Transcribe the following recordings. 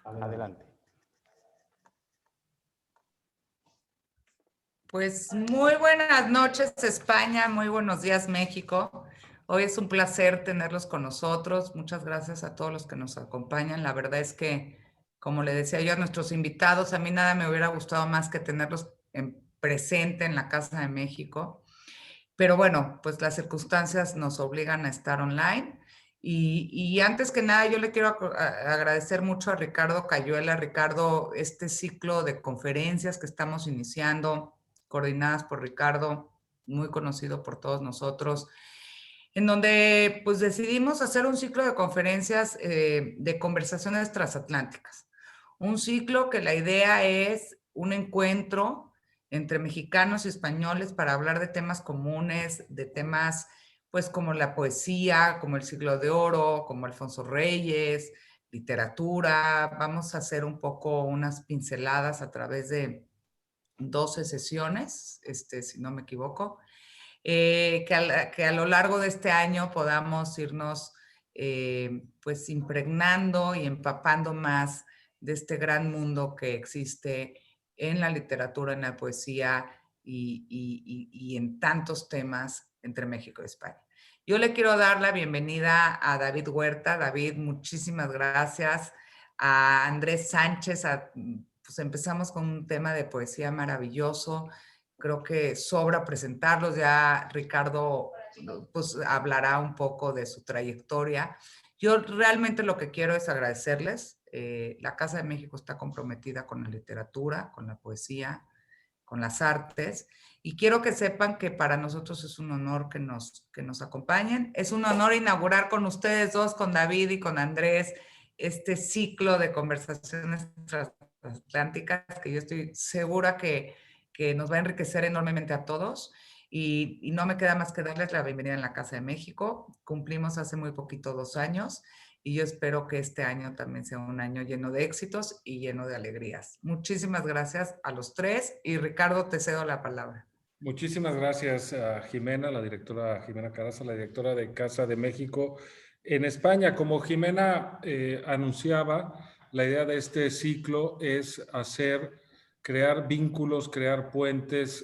Adelante. Pues muy buenas noches España, muy buenos días México. Hoy es un placer tenerlos con nosotros. Muchas gracias a todos los que nos acompañan. La verdad es que, como le decía yo a nuestros invitados, a mí nada me hubiera gustado más que tenerlos presente en la Casa de México. Pero bueno, pues las circunstancias nos obligan a estar online. Y antes que nada, yo le quiero agradecer mucho a Ricardo Cayuela. Ricardo, este ciclo de conferencias que estamos iniciando, coordinadas por Ricardo, muy conocido por todos nosotros, en donde pues decidimos hacer un ciclo de conferencias de conversaciones transatlánticas. Un ciclo que la idea es un encuentro entre mexicanos y españoles para hablar de temas comunes, de temas pues como la poesía, como el Siglo de Oro, como Alfonso Reyes, literatura. Vamos a hacer un poco unas pinceladas a través de 12 sesiones, si no me equivoco, que a lo largo de este año podamos irnos pues impregnando y empapando más de este gran mundo que existe en la literatura, en la poesía y en tantos temas entre México y España. Yo le quiero dar la bienvenida a David Huerta. David, muchísimas gracias. A Andrés Sánchez, pues empezamos con un tema de poesía maravilloso. Creo que sobra presentarlos. Ya Ricardo pues hablará un poco de su trayectoria. Yo realmente lo que quiero es agradecerles. La Casa de México está comprometida con la literatura, con la poesía, con las artes, y quiero que sepan que para nosotros es un honor que nos acompañen. Es un honor inaugurar con ustedes dos, con David y con Andrés, este ciclo de conversaciones transatlánticas que yo estoy segura que nos va a enriquecer enormemente a todos. Y no me queda más que darles la bienvenida en la Casa de México. Cumplimos hace muy poquito 2 años y yo espero que este año también sea un año lleno de éxitos y lleno de alegrías. Muchísimas gracias a los tres y Ricardo, te cedo la palabra. Muchísimas gracias a Jimena, la directora Jimena Caraza, la directora de Casa de México en España. Como Jimena anunciaba, la idea de este ciclo es crear vínculos, crear puentes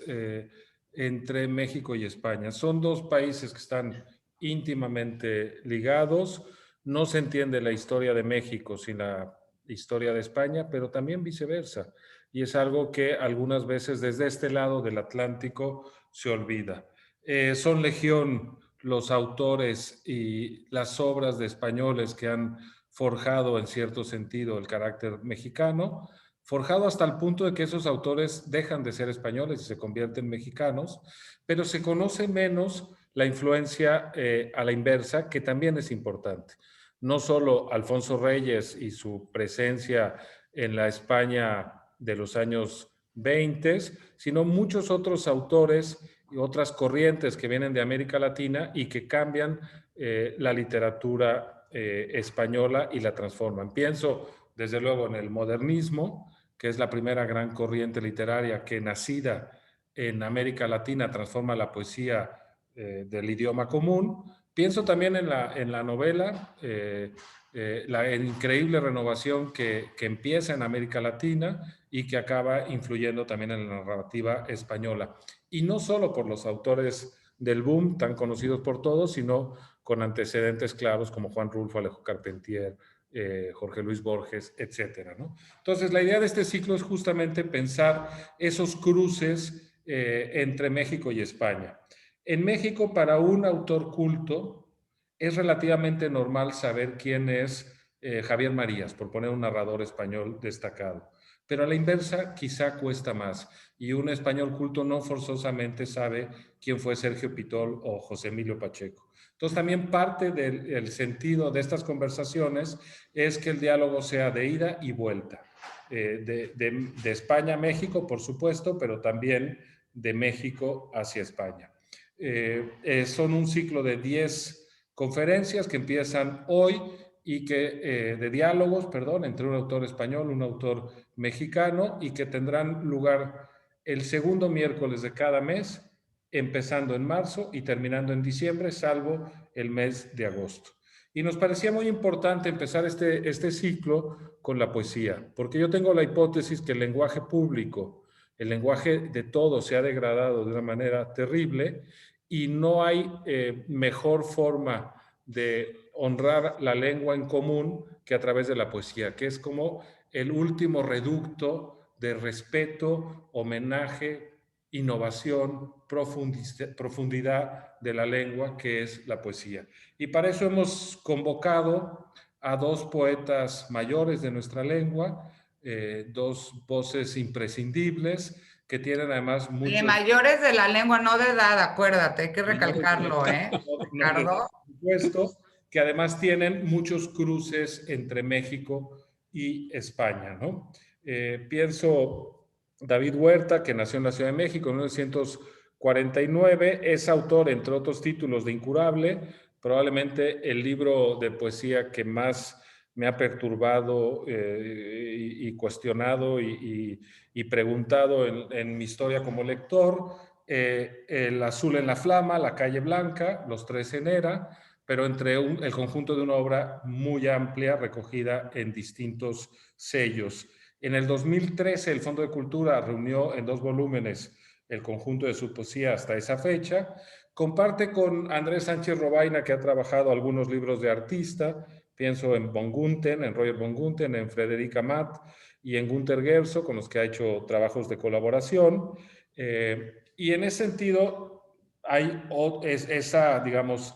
entre México y España. Son dos países que están íntimamente ligados. No se entiende la historia de México sin la historia de España, pero también viceversa. Y es algo que algunas veces desde este lado del Atlántico se olvida. Son legión los autores y las obras de españoles que han forjado en cierto sentido el carácter mexicano, forjado hasta el punto de que esos autores dejan de ser españoles y se convierten en mexicanos, pero se conoce menos la influencia a la inversa, que también es importante. No solo Alfonso Reyes y su presencia en la España de los años 20, sino muchos otros autores y otras corrientes que vienen de América Latina y que cambian la literatura española y la transforman. Pienso, desde luego, en el modernismo, que es la primera gran corriente literaria que, nacida en América Latina, transforma la poesía del idioma común. Pienso también en la novela, la increíble renovación que empieza en América Latina y que acaba influyendo también en la narrativa española. Y no solo por los autores del boom, tan conocidos por todos, sino con antecedentes claros como Juan Rulfo, Alejo Carpentier, Jorge Luis Borges, etcétera, ¿no? Entonces, la idea de este ciclo es justamente pensar esos cruces entre México y España. En México, para un autor culto, es relativamente normal saber quién es Javier Marías, por poner un narrador español destacado. Pero a la inversa quizá cuesta más, y un español culto no forzosamente sabe quién fue Sergio Pitol o José Emilio Pacheco. Entonces también parte del sentido de estas conversaciones es que el diálogo sea de ida y vuelta, de España a México, por supuesto, pero también de México hacia España. Son un ciclo de 10 conferencias que empiezan hoy y que de diálogos, perdón, entre un autor español, un autor mexicano, y que tendrán lugar el segundo miércoles de cada mes, empezando en marzo y terminando en diciembre, salvo el mes de agosto. Y nos parecía muy importante empezar este ciclo con la poesía, porque yo tengo la hipótesis que el lenguaje público, el lenguaje de todos se ha degradado de una manera terrible y no hay mejor forma de honrar la lengua en común que a través de la poesía, que es como el último reducto de respeto, homenaje, innovación, profundidad de la lengua, que es la poesía. Y para eso hemos convocado a dos poetas mayores de nuestra lengua, dos voces imprescindibles que tienen además Oye, muchos... mayores de la lengua, no de edad, acuérdate, hay que Mayores de recalcarlo, edad, ¿eh, no, Ricardo? por supuesto, que además tienen muchos cruces entre México y España, ¿no? Pienso David Huerta, que nació en la Ciudad de México en 1949, es autor, entre otros títulos, de Incurable, probablemente el libro de poesía que más me ha perturbado y cuestionado y preguntado en mi historia como lector. El azul en la flama, la calle blanca, los tres en era, pero entre el conjunto de una obra muy amplia recogida en distintos sellos. En el 2013 el Fondo de Cultura reunió en 2 volúmenes el conjunto de su poesía hasta esa fecha. Comparte con Andrés Sánchez Robaina, que ha trabajado algunos libros de artista, pienso en von Gunthen, en Roger von Gunthen, en Frederica Matt y en Günter Gerso, con los que ha hecho trabajos de colaboración. Y en ese sentido hay esa, digamos,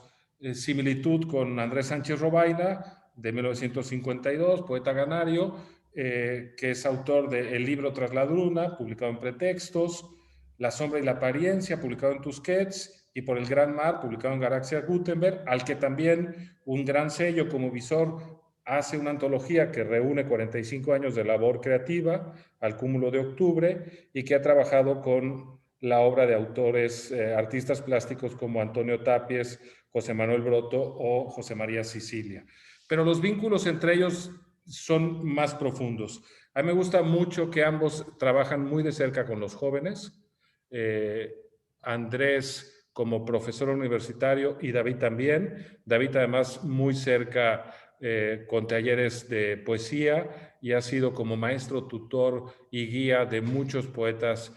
similitud con Andrés Sánchez Robaina, de 1952, poeta ganario, que es autor de El libro tras la Druna, publicado en Pretextos, La sombra y la apariencia, publicado en Tusquets, y Por el gran mar, publicado en Galaxia Gutenberg, al que también un gran sello como Visor hace una antología que reúne 45 años de labor creativa, Al cúmulo de octubre, y que ha trabajado con la obra de autores, artistas plásticos como Antonio Tapies, José Manuel Broto o José María Sicilia. Pero los vínculos entre ellos son más profundos. A mí me gusta mucho que ambos trabajan muy de cerca con los jóvenes. Eh, Andrés como profesor universitario y David también. David además muy cerca con talleres de poesía y ha sido como maestro, tutor y guía de muchos poetas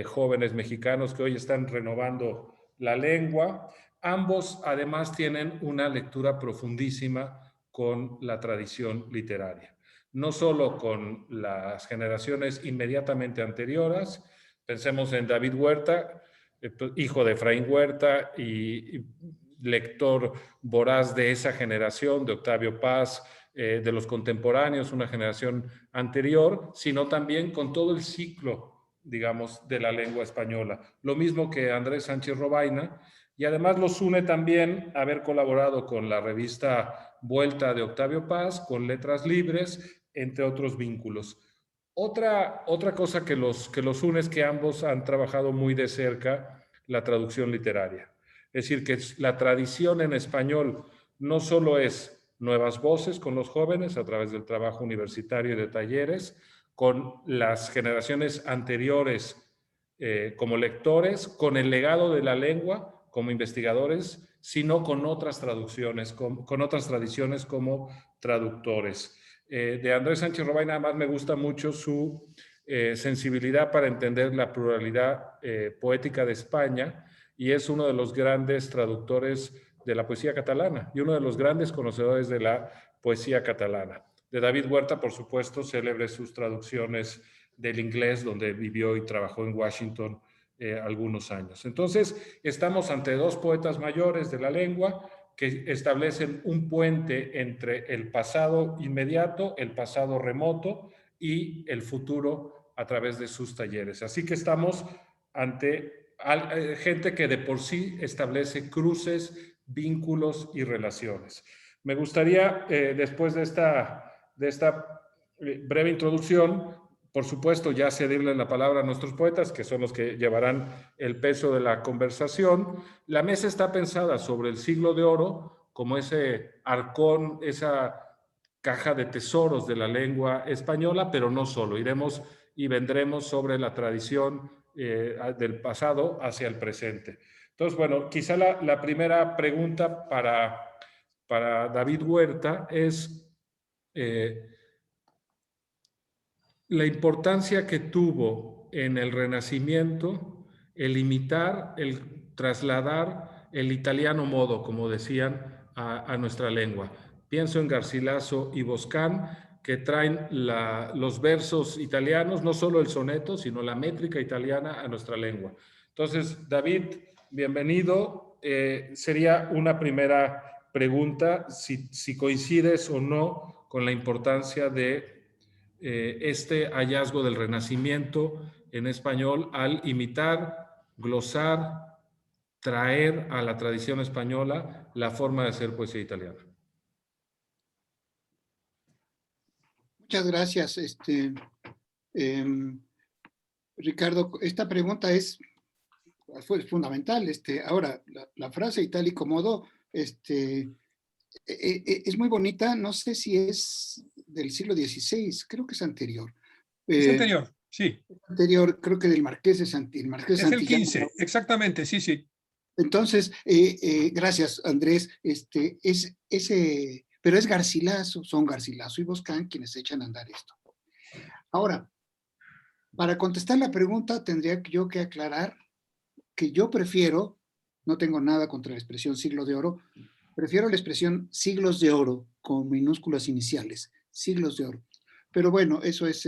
jóvenes mexicanos que hoy están renovando la lengua. Ambos además tienen una lectura profundísima con la tradición literaria, no solo con las generaciones inmediatamente anteriores. Pensemos en David Huerta, hijo de Efraín Huerta y lector voraz de esa generación, de Octavio Paz, de los contemporáneos, una generación anterior, sino también con todo el ciclo, digamos, de la lengua española. Lo mismo que Andrés Sánchez Robaina, y además los une también haber colaborado con la revista Vuelta de Octavio Paz, con Letras Libres, entre otros vínculos. Otra cosa que los une es que ambos han trabajado muy de cerca la traducción literaria. Es decir, que la tradición en español no solo es nuevas voces con los jóvenes a través del trabajo universitario y de talleres, con las generaciones anteriores como lectores, con el legado de la lengua como investigadores, sino con otras traducciones, con otras tradiciones como traductores. De Andrés Sánchez Robaina además me gusta mucho su sensibilidad para entender la pluralidad poética de España y es uno de los grandes traductores de la poesía catalana y uno de los grandes conocedores de la poesía catalana. De David Huerta, por supuesto, célebres sus traducciones del inglés, donde vivió y trabajó en Washington algunos años. Entonces, estamos ante dos poetas mayores de la lengua que establecen un puente entre el pasado inmediato, el pasado remoto y el futuro a través de sus talleres. Así que estamos ante gente que de por sí establece cruces, vínculos y relaciones. Me gustaría, después de esta breve introducción, por supuesto, ya cederle la palabra a nuestros poetas, que son los que llevarán el peso de la conversación. La mesa está pensada sobre el siglo de oro, como ese arcón, esa caja de tesoros de la lengua española, pero no solo. Iremos y vendremos sobre la tradición del pasado hacia el presente. Entonces, bueno, quizá la primera pregunta para David Huerta es la importancia que tuvo en el Renacimiento el imitar, el trasladar el italiano modo, como decían, a nuestra lengua. Pienso en Garcilaso y Boscán, que traen los versos italianos, no solo el soneto, sino la métrica italiana a nuestra lengua. Entonces, David, bienvenido. Sería una primera pregunta, si coincides o no con la importancia de este hallazgo del Renacimiento en español al imitar, glosar, traer a la tradición española la forma de hacer poesía italiana. Muchas gracias, Ricardo. Esta pregunta fue fundamental. Ahora, la frase itálico modo es muy bonita. No sé si es del siglo XVI, creo que es anterior. Es anterior, sí. Anterior, creo que del Marqués de Santillana. Es el 15, exactamente, sí, sí. Entonces, gracias, Andrés. Pero es Garcilaso, son Garcilaso y Boscán quienes echan a andar esto. Ahora, para contestar la pregunta, tendría yo que aclarar que yo prefiero, no tengo nada contra la expresión siglo de oro, prefiero la expresión siglos de oro con minúsculas iniciales, siglos de oro. Pero bueno, eso es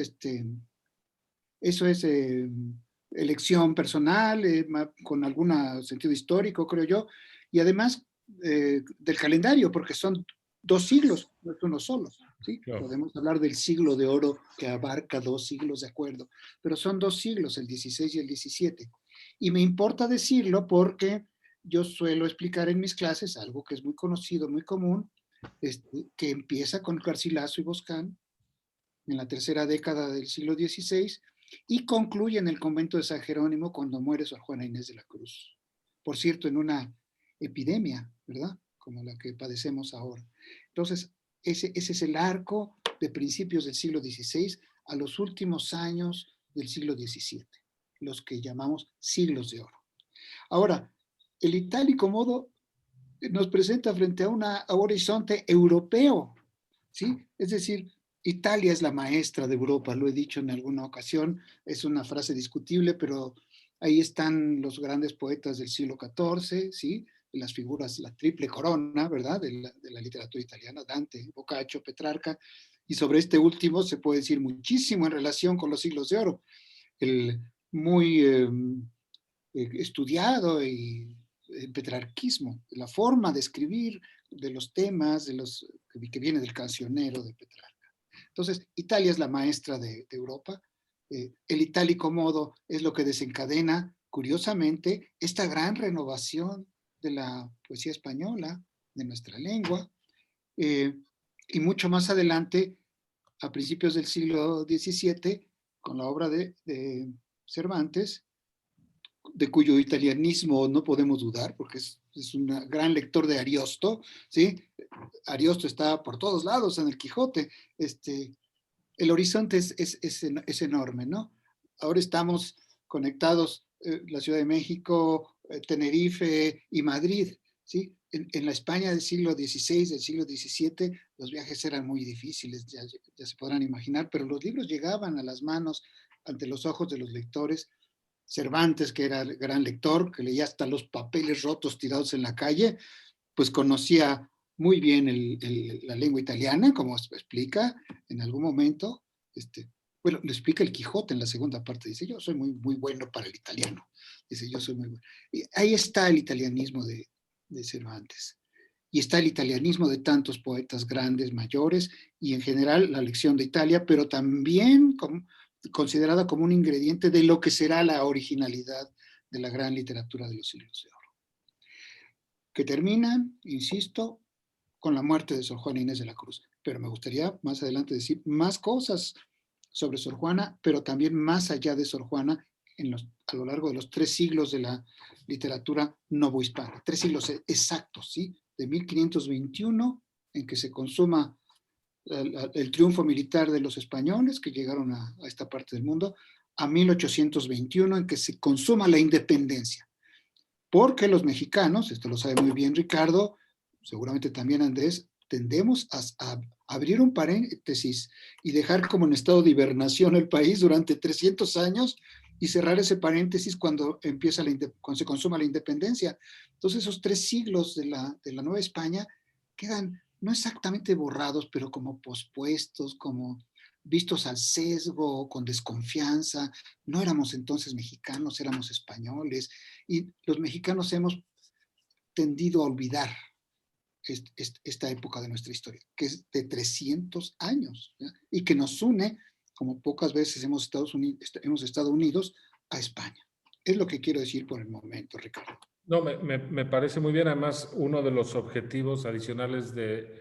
elección personal, con algún sentido histórico, creo yo, y además del calendario, porque son 2 siglos, no es uno solo, ¿sí? Claro. Podemos hablar del siglo de oro que abarca 2 siglos, de acuerdo, pero son 2 siglos, el 16 y el 17. Y me importa decirlo porque yo suelo explicar en mis clases algo que es muy conocido, muy común, que empieza con Garcilaso y Boscán en la tercera década del siglo XVI y concluye en el convento de San Jerónimo cuando muere Sor Juana Inés de la Cruz. Por cierto, en una epidemia, ¿verdad? Como la que padecemos ahora. Entonces, ese es el arco de principios del siglo XVI a los últimos años del siglo XVII, los que llamamos siglos de oro. Ahora, el itálico modo nos presenta frente a un horizonte europeo, ¿sí? Es decir, Italia es la maestra de Europa, lo he dicho en alguna ocasión, es una frase discutible, pero ahí están los grandes poetas del siglo XIV, ¿sí? Las figuras, la triple corona, ¿verdad? De la literatura italiana, Dante, Boccaccio, Petrarca, y sobre este último se puede decir muchísimo en relación con los siglos de oro. El muy estudiado y petrarquismo, la forma de escribir de los temas que viene del cancionero de Petrarca. Entonces, Italia es la maestra de Europa. El itálico modo es lo que desencadena, curiosamente, esta gran renovación de la poesía española, de nuestra lengua. Y mucho más adelante, a principios del siglo XVII, con la obra de Cervantes, de cuyo italianismo no podemos dudar, porque es un gran lector de Ariosto, ¿sí? Ariosto está por todos lados en el Quijote. El horizonte es enorme, ¿no? Ahora estamos conectados, la Ciudad de México, Tenerife y Madrid, ¿sí? En la España del siglo XVI, del siglo XVII, los viajes eran muy difíciles, ya se podrán imaginar, pero los libros llegaban a las manos, ante los ojos de los lectores. Cervantes, que era el gran lector, que leía hasta los papeles rotos tirados en la calle, pues conocía muy bien la lengua italiana, como explica en algún momento. Bueno, lo explica el Quijote en la segunda parte. Dice, yo soy muy, muy bueno para el italiano. Dice, yo soy muy bueno. Y ahí está el italianismo de Cervantes. Y está el italianismo de tantos poetas grandes, mayores, y en general la lección de Italia, pero también considerada como un ingrediente de lo que será la originalidad de la gran literatura de los siglos de oro. Que terminan, insisto, con la muerte de Sor Juana Inés de la Cruz. Pero me gustaría más adelante decir más cosas sobre Sor Juana, pero también más allá de Sor Juana, a lo largo de los 3 siglos de la literatura novohispana. 3 siglos exactos, ¿sí? De 1521, en que se consuma el triunfo militar de los españoles que llegaron a esta parte del mundo, a 1821, en que se consuma la independencia. Porque los mexicanos, esto lo sabe muy bien Ricardo, seguramente también Andrés, tendemos a abrir un paréntesis y dejar como en estado de hibernación el país durante 300 años y cerrar ese paréntesis cuando cuando se consuma la independencia. Entonces esos 3 siglos de la Nueva España quedan no exactamente borrados, pero como pospuestos, como vistos al sesgo, con desconfianza. No éramos entonces mexicanos, éramos españoles, y los mexicanos hemos tendido a olvidar esta época de nuestra historia, que es de 300 años, ¿ya? Y que nos une, como pocas veces hemos estado unidos, a España. Es lo que quiero decir por el momento, Ricardo. No, me parece muy bien. Además, uno de los objetivos adicionales de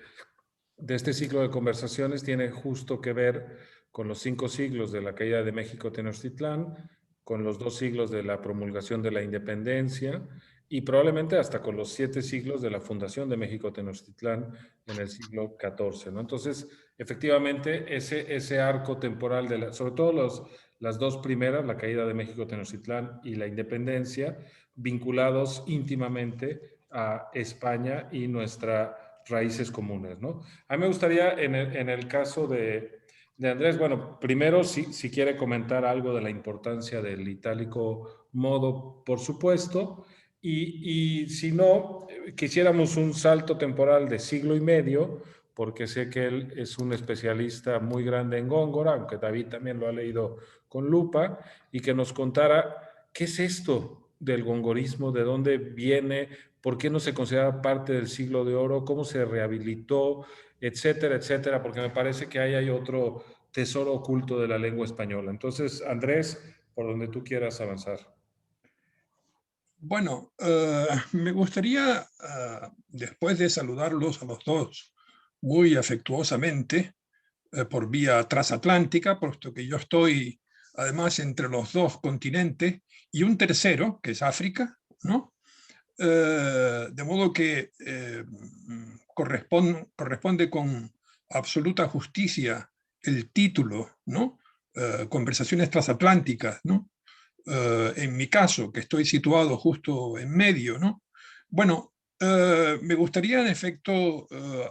este ciclo de conversaciones tiene justo que ver con los 5 siglos de la caída de México Tenochtitlán, con los 2 siglos de la promulgación de la independencia y probablemente hasta con los 7 siglos de la fundación de México Tenochtitlán en el siglo XIV, ¿no? Entonces, efectivamente, ese arco temporal, sobre todo las 2 primeras, la caída de México Tenochtitlán y la independencia, vinculados íntimamente a España y nuestras raíces comunes, ¿no? A mí me gustaría, en el caso de Andrés, bueno, primero, si quiere comentar algo de la importancia del itálico modo, por supuesto, y si no, quisiéramos un salto temporal de siglo y medio, porque sé que él es un especialista muy grande en Góngora, aunque David también lo ha leído con lupa, y que nos contara qué es esto del gongorismo, de dónde viene, por qué no se considera parte del siglo de oro, cómo se rehabilitó, etcétera, etcétera, porque me parece que ahí hay otro tesoro oculto de la lengua española. Entonces, Andrés, por donde tú quieras avanzar. Bueno, me gustaría, después de saludarlos a los dos muy afectuosamente, por vía transatlántica, puesto que yo estoy además entre los 2 continentes y un tercero, que es África, ¿no? De modo que corresponde con absoluta justicia el título, ¿no? Conversaciones transatlánticas, ¿no? En mi caso, que estoy situado justo en medio, ¿no? Bueno, me gustaría en efecto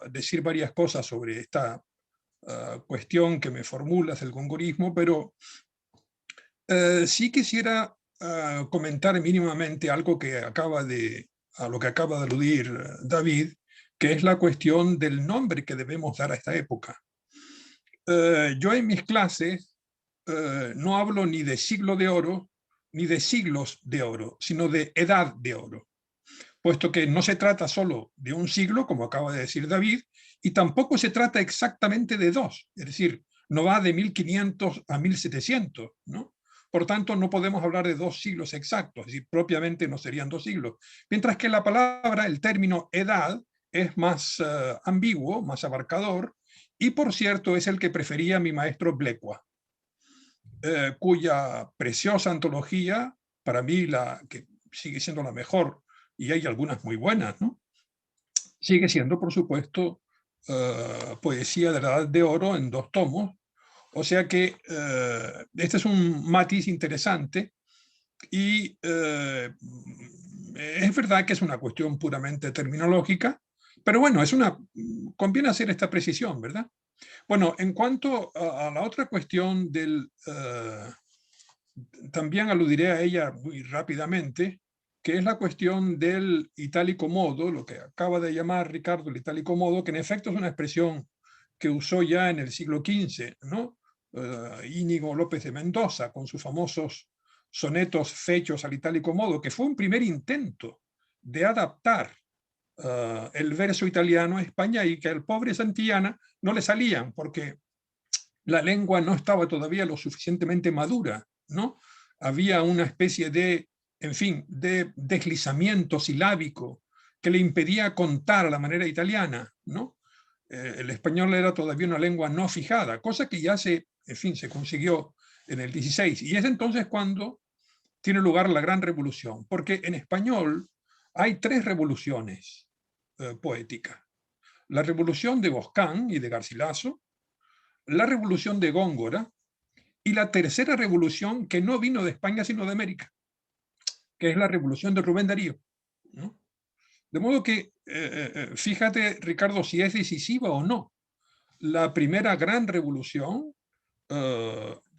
decir varias cosas sobre esta cuestión que me formulas del gongorismo, pero sí quisiera comentar mínimamente algo a lo que acaba de aludir David, que es la cuestión del nombre que debemos dar a esta época. Yo en mis clases no hablo ni de siglo de oro, ni de siglos de oro, sino de edad de oro, puesto que no se trata solo de un siglo, como acaba de decir David, y tampoco se trata exactamente de 2, es decir, no va de 1500 a 1700, ¿no? Por tanto, no podemos hablar de 2 siglos exactos, es decir, propiamente no serían 2 siglos. Mientras que la palabra, el término edad, es más ambiguo, más abarcador, y por cierto es el que prefería mi maestro Blecua, cuya preciosa antología, para mí la que sigue siendo la mejor, y hay algunas muy buenas, ¿no? Sigue siendo, por supuesto, poesía de la Edad de Oro en 2 tomos. O sea que este es un matiz interesante y es verdad que es una cuestión puramente terminológica, pero bueno, conviene hacer esta precisión, ¿verdad? Bueno, en cuanto a la otra cuestión también aludiré a ella muy rápidamente, que es la cuestión del itálico modo, lo que acaba de llamar Ricardo el itálico modo, que en efecto es una expresión que usó ya en el siglo XV, ¿no? Íñigo López de Mendoza, con sus famosos sonetos fechos al itálico modo, que fue un primer intento de adaptar el verso italiano a España y que al pobre Santillana no le salían, porque la lengua no estaba todavía lo suficientemente madura, ¿no? Había una especie de, en fin, de deslizamiento silábico que le impedía contar a la manera italiana, ¿no? El español era todavía una lengua no fijada, cosa que ya se consiguió en el 16. Y es entonces cuando tiene lugar la gran revolución, porque en español hay 3 revoluciones poéticas. La revolución de Boscán y de Garcilaso, la revolución de Góngora y la tercera revolución que no vino de España sino de América, que es la revolución de Rubén Darío, ¿no? De modo que fíjate, Ricardo, si es decisiva o no. La primera gran revolución,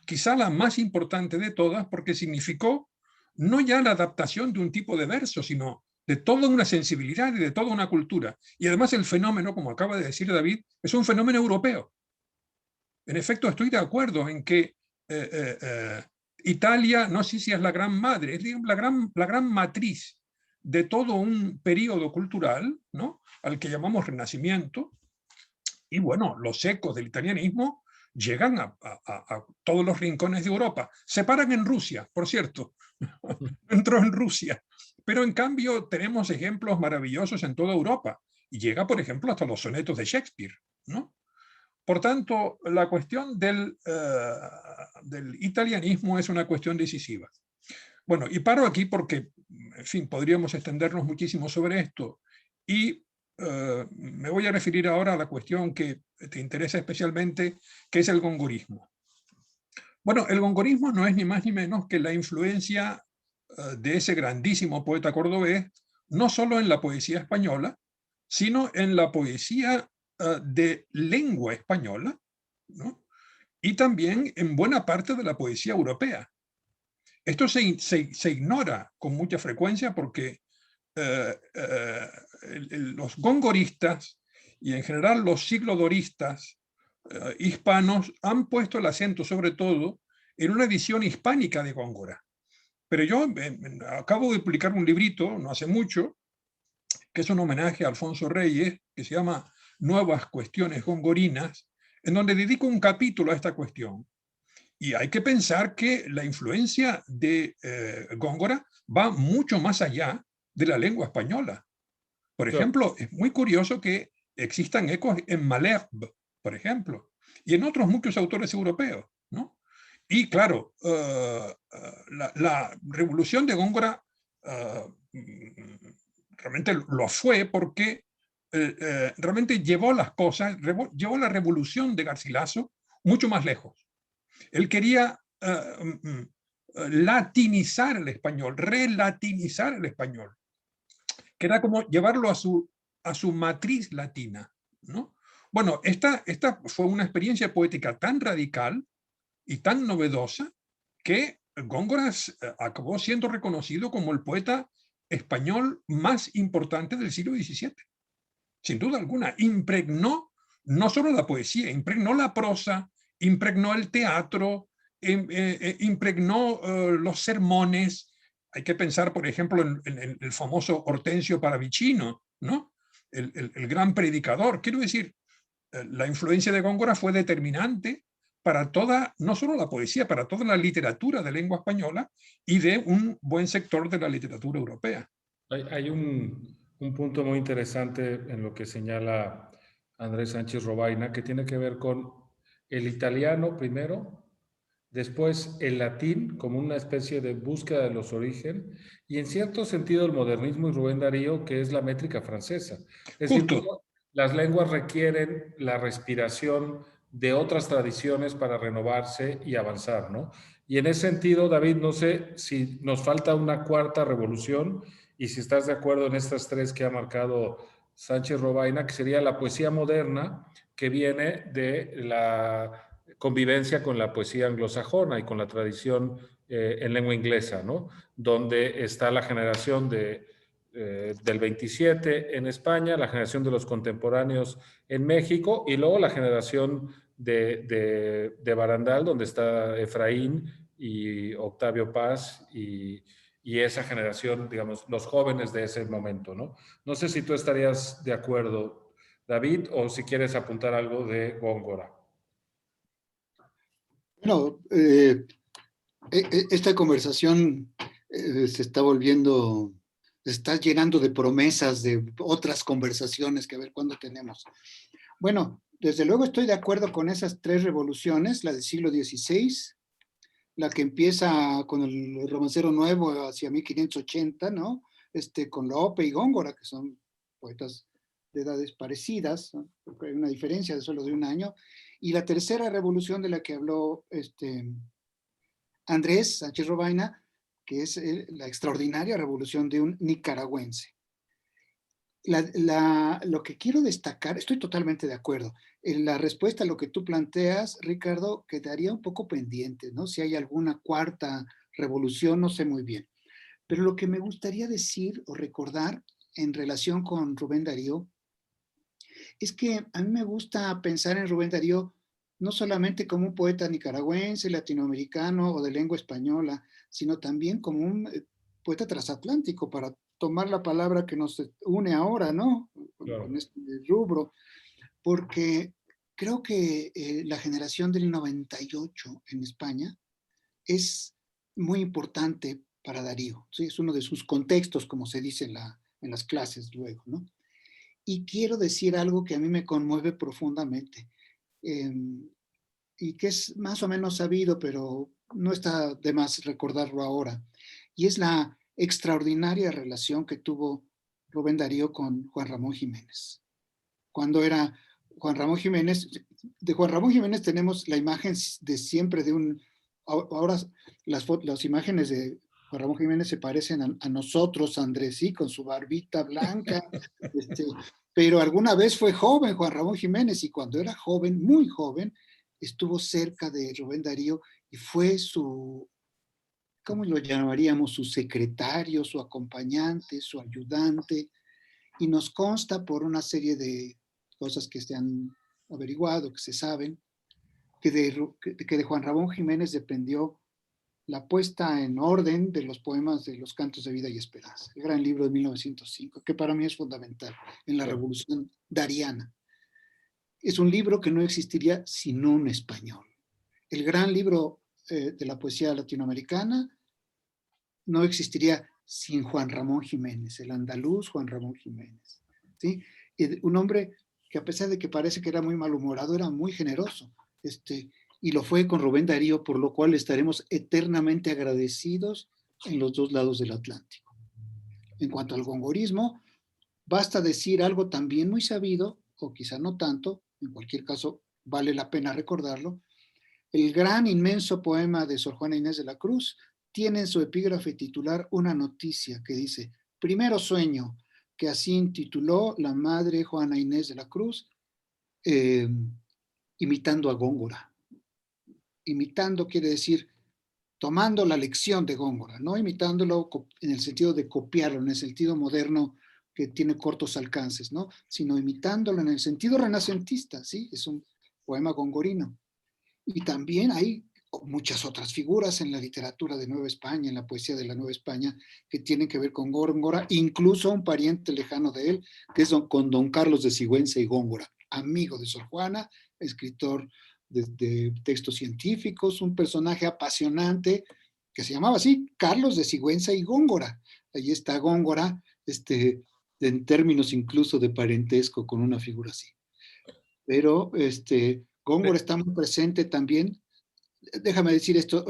quizá la más importante de todas, porque significó no ya la adaptación de un tipo de verso, sino de toda una sensibilidad y de toda una cultura. Y además el fenómeno, como acaba de decir David, es un fenómeno europeo. En efecto, estoy de acuerdo en que Italia, no sé si es la gran madre, es la gran matriz de todo un periodo cultural, ¿no?, al que llamamos Renacimiento. Y bueno, los ecos del italianismo llegan a todos los rincones de Europa. Se paran en Rusia, por cierto. Entró en Rusia. Pero en cambio tenemos ejemplos maravillosos en toda Europa. Y llega, por ejemplo, hasta los sonetos de Shakespeare, ¿no? Por tanto, la cuestión del italianismo es una cuestión decisiva. Bueno, y paro aquí porque, en fin, podríamos extendernos muchísimo sobre esto. Y me voy a referir ahora a la cuestión que te interesa especialmente, que es el gongorismo. Bueno, el gongorismo no es ni más ni menos que la influencia de ese grandísimo poeta cordobés, no solo en la poesía española, sino en la poesía de lengua española, ¿no?, y también en buena parte de la poesía europea. Esto se ignora con mucha frecuencia porque los gongoristas y en general los siglodoristas hispanos han puesto el acento sobre todo en una visión hispánica de Góngora. Pero yo acabo de publicar un librito, no hace mucho, que es un homenaje a Alfonso Reyes, que se llama Nuevas Cuestiones Gongorinas, en donde dedico un capítulo a esta cuestión. Y hay que pensar que la influencia de Góngora va mucho más allá de la lengua española. Por ejemplo, es muy curioso que existan ecos en Malherbe, por ejemplo, y en otros muchos autores europeos, ¿no? Y claro, la revolución de Góngora realmente lo fue porque realmente llevó las cosas, llevó la revolución de Garcilaso mucho más lejos. Él quería latinizar el español, relatinizar el español, que era como llevarlo a su matriz latina, ¿no? Bueno, esta fue una experiencia poética tan radical y tan novedosa que Góngora acabó siendo reconocido como el poeta español más importante del siglo XVII. Sin duda alguna, impregnó no solo la poesía, impregnó la prosa, impregnó el teatro, impregnó los sermones. Hay que pensar, por ejemplo, en el famoso Hortensio Paravicino, ¿no?, el gran predicador. Quiero decir, la influencia de Góngora fue determinante para toda, no solo la poesía, para toda la literatura de lengua española y de un buen sector de la literatura europea. Hay un punto muy interesante en lo que señala Andrés Sánchez Robaina, que tiene que ver con el italiano primero, después el latín como una especie de búsqueda de los orígenes, y en cierto sentido el modernismo y Rubén Darío, que es la métrica francesa. Es decir, las lenguas requieren la respiración de otras tradiciones para renovarse y avanzar, ¿no? Y en ese sentido, David, no sé si nos falta una cuarta revolución y si estás de acuerdo en estas tres que ha marcado Sánchez Robaina, que sería la poesía moderna, que viene de la convivencia con la poesía anglosajona y con la tradición en lengua inglesa, ¿no?, donde está la generación del 27 en España, la generación de los contemporáneos en México y luego la generación de Barandal, donde está Efraín y Octavio Paz y esa generación, digamos, los jóvenes de ese momento, ¿no? No sé si tú estarías de acuerdo, David, o si quieres apuntar algo de Góngora. Bueno, esta conversación se está llenando de promesas de otras conversaciones que a ver cuándo tenemos. Bueno, desde luego estoy de acuerdo con esas tres revoluciones, la del siglo XVI, la que empieza con el romancero nuevo hacia 1580, ¿no? Con Lope y Góngora, que son poetas de edades parecidas, ¿no?, porque hay una diferencia de solo de un año, y la tercera revolución de la que habló Andrés Sánchez Robaina, que es la extraordinaria revolución de un nicaragüense. Lo que quiero destacar, estoy totalmente de acuerdo. En la respuesta a lo que tú planteas, Ricardo, quedaría un poco pendiente, ¿no? Si hay alguna cuarta revolución, no sé muy bien. Pero lo que me gustaría decir o recordar en relación con Rubén Darío es que a mí me gusta pensar en Rubén Darío no solamente como un poeta nicaragüense, latinoamericano o de lengua española, sino también como un poeta transatlántico, para tomar la palabra que nos une ahora, ¿no? Claro. Con este rubro, porque creo que la generación del 98 en España es muy importante para Darío, ¿sí? Es uno de sus contextos, como se dice en las clases luego, ¿no? Y quiero decir algo que a mí me conmueve profundamente, eh, y que es más o menos sabido, pero no está de más recordarlo ahora, y es la extraordinaria relación que tuvo Rubén Darío con Juan Ramón Jiménez. Cuando era Juan Ramón Jiménez, de Juan Ramón Jiménez tenemos la imagen de siempre de un, ahora las imágenes de Juan Ramón Jiménez se parecen a nosotros, Andrés, sí, con su barbita blanca, este, pero alguna vez fue joven Juan Ramón Jiménez, y cuando era joven, muy joven, estuvo cerca de Rubén Darío y fue su, ¿cómo lo llamaríamos? Su secretario, su acompañante, su ayudante, y nos consta por una serie de cosas que se han averiguado, que se saben, que de Juan Ramón Jiménez dependió la puesta en orden de los poemas de los Cantos de Vida y Esperanza, el gran libro de 1905, que para mí es fundamental en la Claro. revolución dariana. Es un libro que no existiría sin un español. El gran libro de la poesía latinoamericana no existiría sin Juan Ramón Jiménez, el andaluz Juan Ramón Jiménez, ¿sí? Y un hombre que, a pesar de que parece que era muy malhumorado, era muy generoso, y lo fue con Rubén Darío, por lo cual estaremos eternamente agradecidos en los dos lados del Atlántico. En cuanto al gongorismo, basta decir algo también muy sabido, o quizá no tanto, en cualquier caso vale la pena recordarlo. El gran, inmenso poema de Sor Juana Inés de la Cruz tiene en su epígrafe titular una noticia que dice: primero sueño, que así intituló la madre Juana Inés de la Cruz, eh, imitando a Góngora. Imitando quiere decir tomando la lección de Góngora, no imitándolo en el sentido de copiarlo, en el sentido moderno que tiene cortos alcances, ¿no? Sino imitándolo en el sentido renacentista, ¿sí? Es un poema gongorino. Y también hay muchas otras figuras en la literatura de Nueva España, en la poesía de la Nueva España, que tienen que ver con Góngora, incluso un pariente lejano de él, que es con don Carlos de Sigüenza y Góngora, amigo de Sor Juana, escritor de textos científicos, un personaje apasionante que se llamaba así, Carlos de Sigüenza y Góngora. Ahí está Góngora, en términos incluso de parentesco con una figura así. Pero Góngora está muy presente también. Déjame decir esto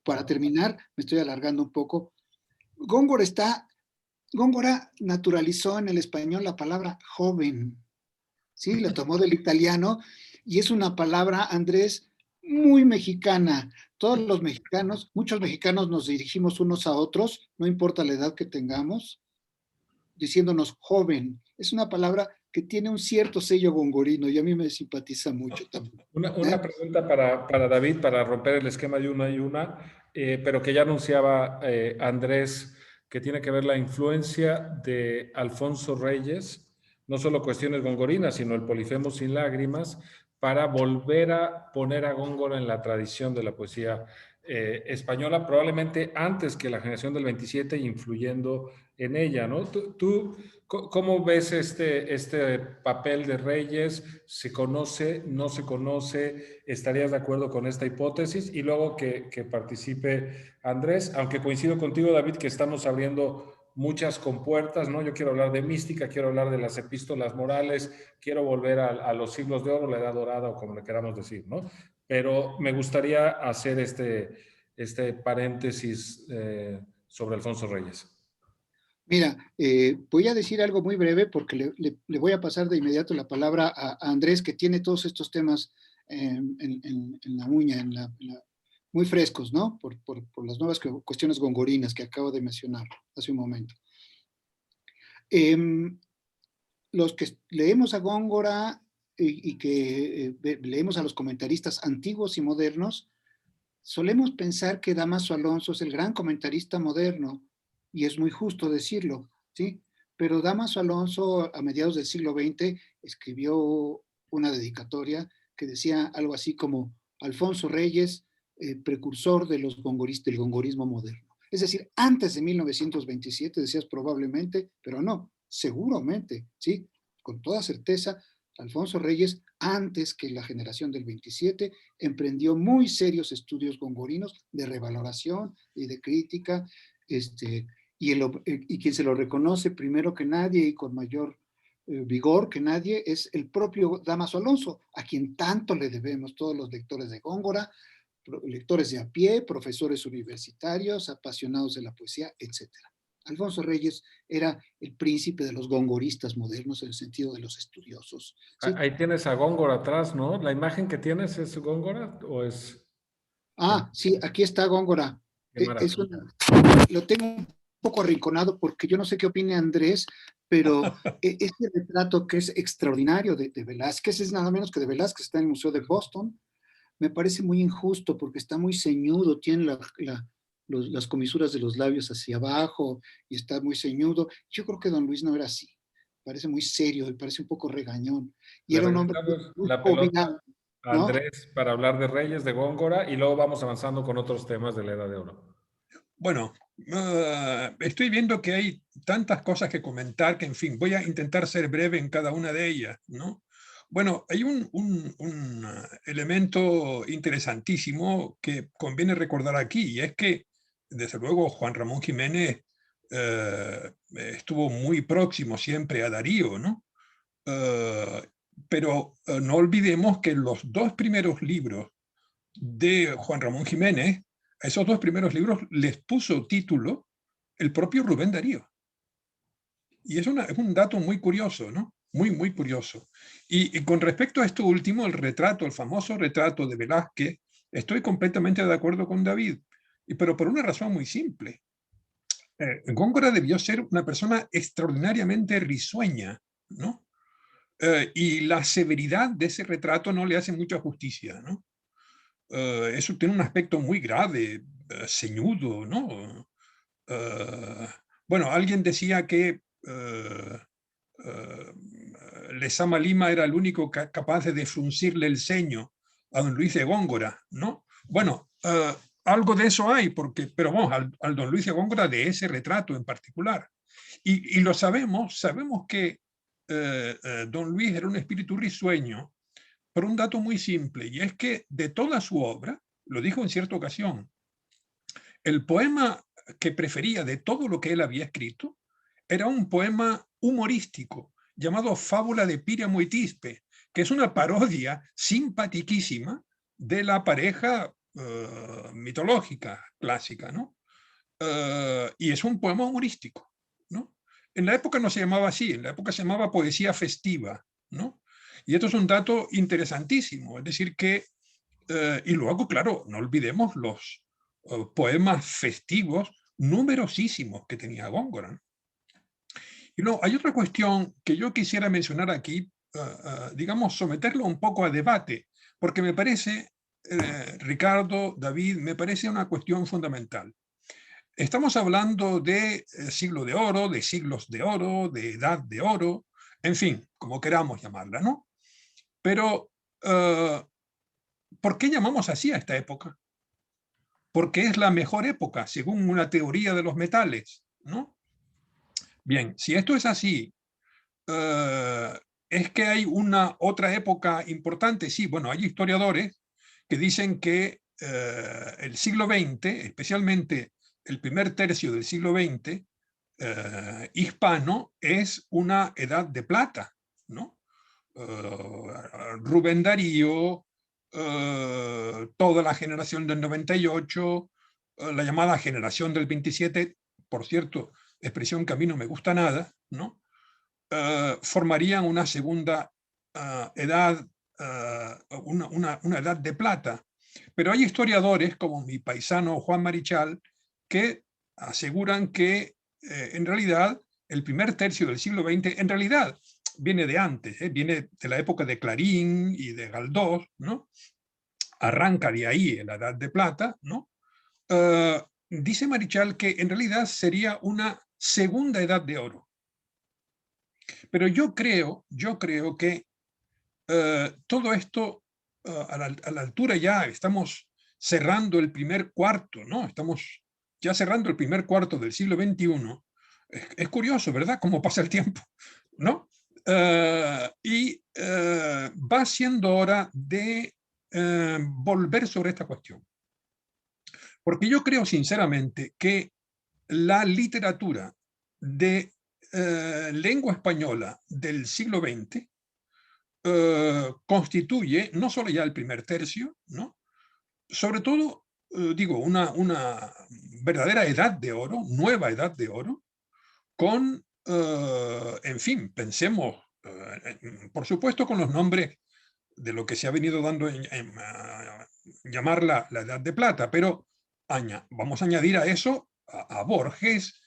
para terminar, me estoy alargando un poco. Góngora naturalizó en el español la palabra joven, ¿sí? La tomó del italiano y es una palabra, Andrés, muy mexicana. Todos los mexicanos, muchos mexicanos nos dirigimos unos a otros, no importa la edad que tengamos, diciéndonos joven. Es una palabra que tiene un cierto sello gongorino y a mí me simpatiza mucho también. Una pregunta para David, para romper el esquema de una y una, pero que ya anunciaba Andrés, que tiene que ver la influencia de Alfonso Reyes, no solo cuestiones gongorinas, sino el Polifemo sin lágrimas, para volver a poner a Góngora en la tradición de la poesía española, probablemente antes que la generación del 27, influyendo en ella, ¿no? ¿Tú cómo ves este papel de Reyes? ¿Se conoce? ¿No se conoce? ¿Estarías de acuerdo con esta hipótesis? Y luego que participe Andrés, aunque coincido contigo, David, que estamos abriendo muchas compuertas, ¿no? Yo quiero hablar de mística, quiero hablar de las epístolas morales, quiero volver a los siglos de oro, la edad dorada o como le queramos decir, ¿no? Pero me gustaría hacer este paréntesis sobre Alfonso Reyes. Mira, voy a decir algo muy breve porque le voy a pasar de inmediato la palabra a Andrés, que tiene todos estos temas en la uña, muy frescos, ¿no? Por las nuevas cuestiones gongorinas que acabo de mencionar hace un momento. los que leemos a Góngora y que leemos a los comentaristas antiguos y modernos, solemos pensar que Dámaso Alonso es el gran comentarista moderno, y es muy justo decirlo, ¿sí? Pero Dámaso Alonso, a mediados del siglo XX, escribió una dedicatoria que decía algo así como Alfonso Reyes, precursor de del gongorismo moderno. Es decir, antes de 1927, decías probablemente, pero no, seguramente, ¿sí? Con toda certeza, Alfonso Reyes, antes que la generación del 27, emprendió muy serios estudios gongorinos de revaloración y de crítica, y quien se lo reconoce primero que nadie y con mayor vigor que nadie es el propio Dámaso Alonso, a quien tanto le debemos todos los lectores de Góngora, lectores de a pie, profesores universitarios, apasionados de la poesía, etc. Alfonso Reyes era el príncipe de los gongoristas modernos en el sentido de los estudiosos. ¿Sí? Ahí tienes a Góngora atrás, ¿no? ¿La imagen que tienes es Góngora o es...? Sí, aquí está Góngora. Qué maravilla. Lo tengo un poco arrinconado porque yo no sé qué opine Andrés, pero este retrato que es extraordinario de Velázquez, es nada menos que de Velázquez, está en el Museo de Boston, me parece muy injusto porque está muy ceñudo, tiene las comisuras de los labios hacia abajo y está muy ceñudo. Yo creo que don Luis no era así, parece muy serio y parece un poco regañón. Y Le era un hombre regresamos muy la jovial, pelota a ¿no? Andrés para hablar de Reyes, de Góngora, y luego vamos avanzando con otros temas de la Edad de Oro. Bueno, estoy viendo que hay tantas cosas que comentar que, en fin, voy a intentar ser breve en cada una de ellas, ¿no? Bueno, hay un elemento interesantísimo que conviene recordar aquí, y es que, desde luego, Juan Ramón Jiménez estuvo muy próximo siempre a Darío, ¿no? Pero no olvidemos que los dos primeros libros de Juan Ramón Jiménez, a esos dos primeros libros les puso título el propio Rubén Darío. Y es un dato muy curioso, ¿no? Muy, muy curioso. Y con respecto a esto último, el retrato, el famoso retrato de Velázquez, estoy completamente de acuerdo con David, pero por una razón muy simple. Góngora debió ser una persona extraordinariamente risueña, ¿no? Y la severidad de ese retrato no le hace mucha justicia, ¿no? Eso tiene un aspecto muy grave, ceñudo, ¿no? Bueno, alguien decía que Lezama Lima era el único capaz de fruncirle el ceño a don Luis de Góngora, ¿no? Bueno, algo de eso hay, pero vamos, al don Luis de Góngora de ese retrato en particular. Y lo sabemos que don Luis era un espíritu risueño por un dato muy simple, y es que de toda su obra, lo dijo en cierta ocasión, el poema que prefería de todo lo que él había escrito era un poema humorístico llamado Fábula de Píramo y Tispe, que es una parodia simpatiquísima de la pareja mitológica clásica, ¿no? Y es un poema humorístico, ¿no? En la época no se llamaba así, en la época se llamaba poesía festiva, ¿no? Y esto es un dato interesantísimo, es decir que, y luego, claro, no olvidemos los poemas festivos numerosísimos que tenía Góngora. Y luego hay otra cuestión que yo quisiera mencionar aquí, digamos, someterlo un poco a debate, porque me parece, Ricardo, David, me parece una cuestión fundamental. Estamos hablando de siglo de oro, de siglos de oro, de edad de oro, en fin, como queramos llamarla, ¿no? Pero, ¿por qué llamamos así a esta época? Porque es la mejor época, según una teoría de los metales, ¿no? Bien, si esto es así, ¿es que hay una otra época importante? Sí, bueno, hay historiadores que dicen que el siglo XX, especialmente el primer tercio del siglo XX, hispano, es una edad de plata, ¿no? Rubén Darío, toda la generación del 98, la llamada generación del 27, por cierto, expresión que a mí no me gusta nada, ¿no? Formarían una segunda edad, una edad de plata. Pero hay historiadores, como mi paisano Juan Marichal, que aseguran que en realidad el primer tercio del siglo XX, en realidad viene de antes, viene de la época de Clarín y de Galdós, ¿no? Arranca de ahí en la Edad de Plata, ¿no? Dice Marichal que en realidad sería una segunda Edad de Oro. Pero yo creo que todo esto, a la altura ya estamos cerrando el primer cuarto, ¿no? Estamos ya cerrando el primer cuarto del siglo XXI. Es curioso, ¿verdad? Cómo pasa el tiempo, ¿no? Y va siendo hora de volver sobre esta cuestión. Porque yo creo sinceramente que la literatura de lengua española del siglo XX constituye no solo ya el primer tercio, ¿no? Sobre todo, digo, una verdadera edad de oro, nueva edad de oro, con, en fin, pensemos, por supuesto, con los nombres de lo que se ha venido dando en llamar la Edad de Plata, pero vamos a añadir a eso a Borges,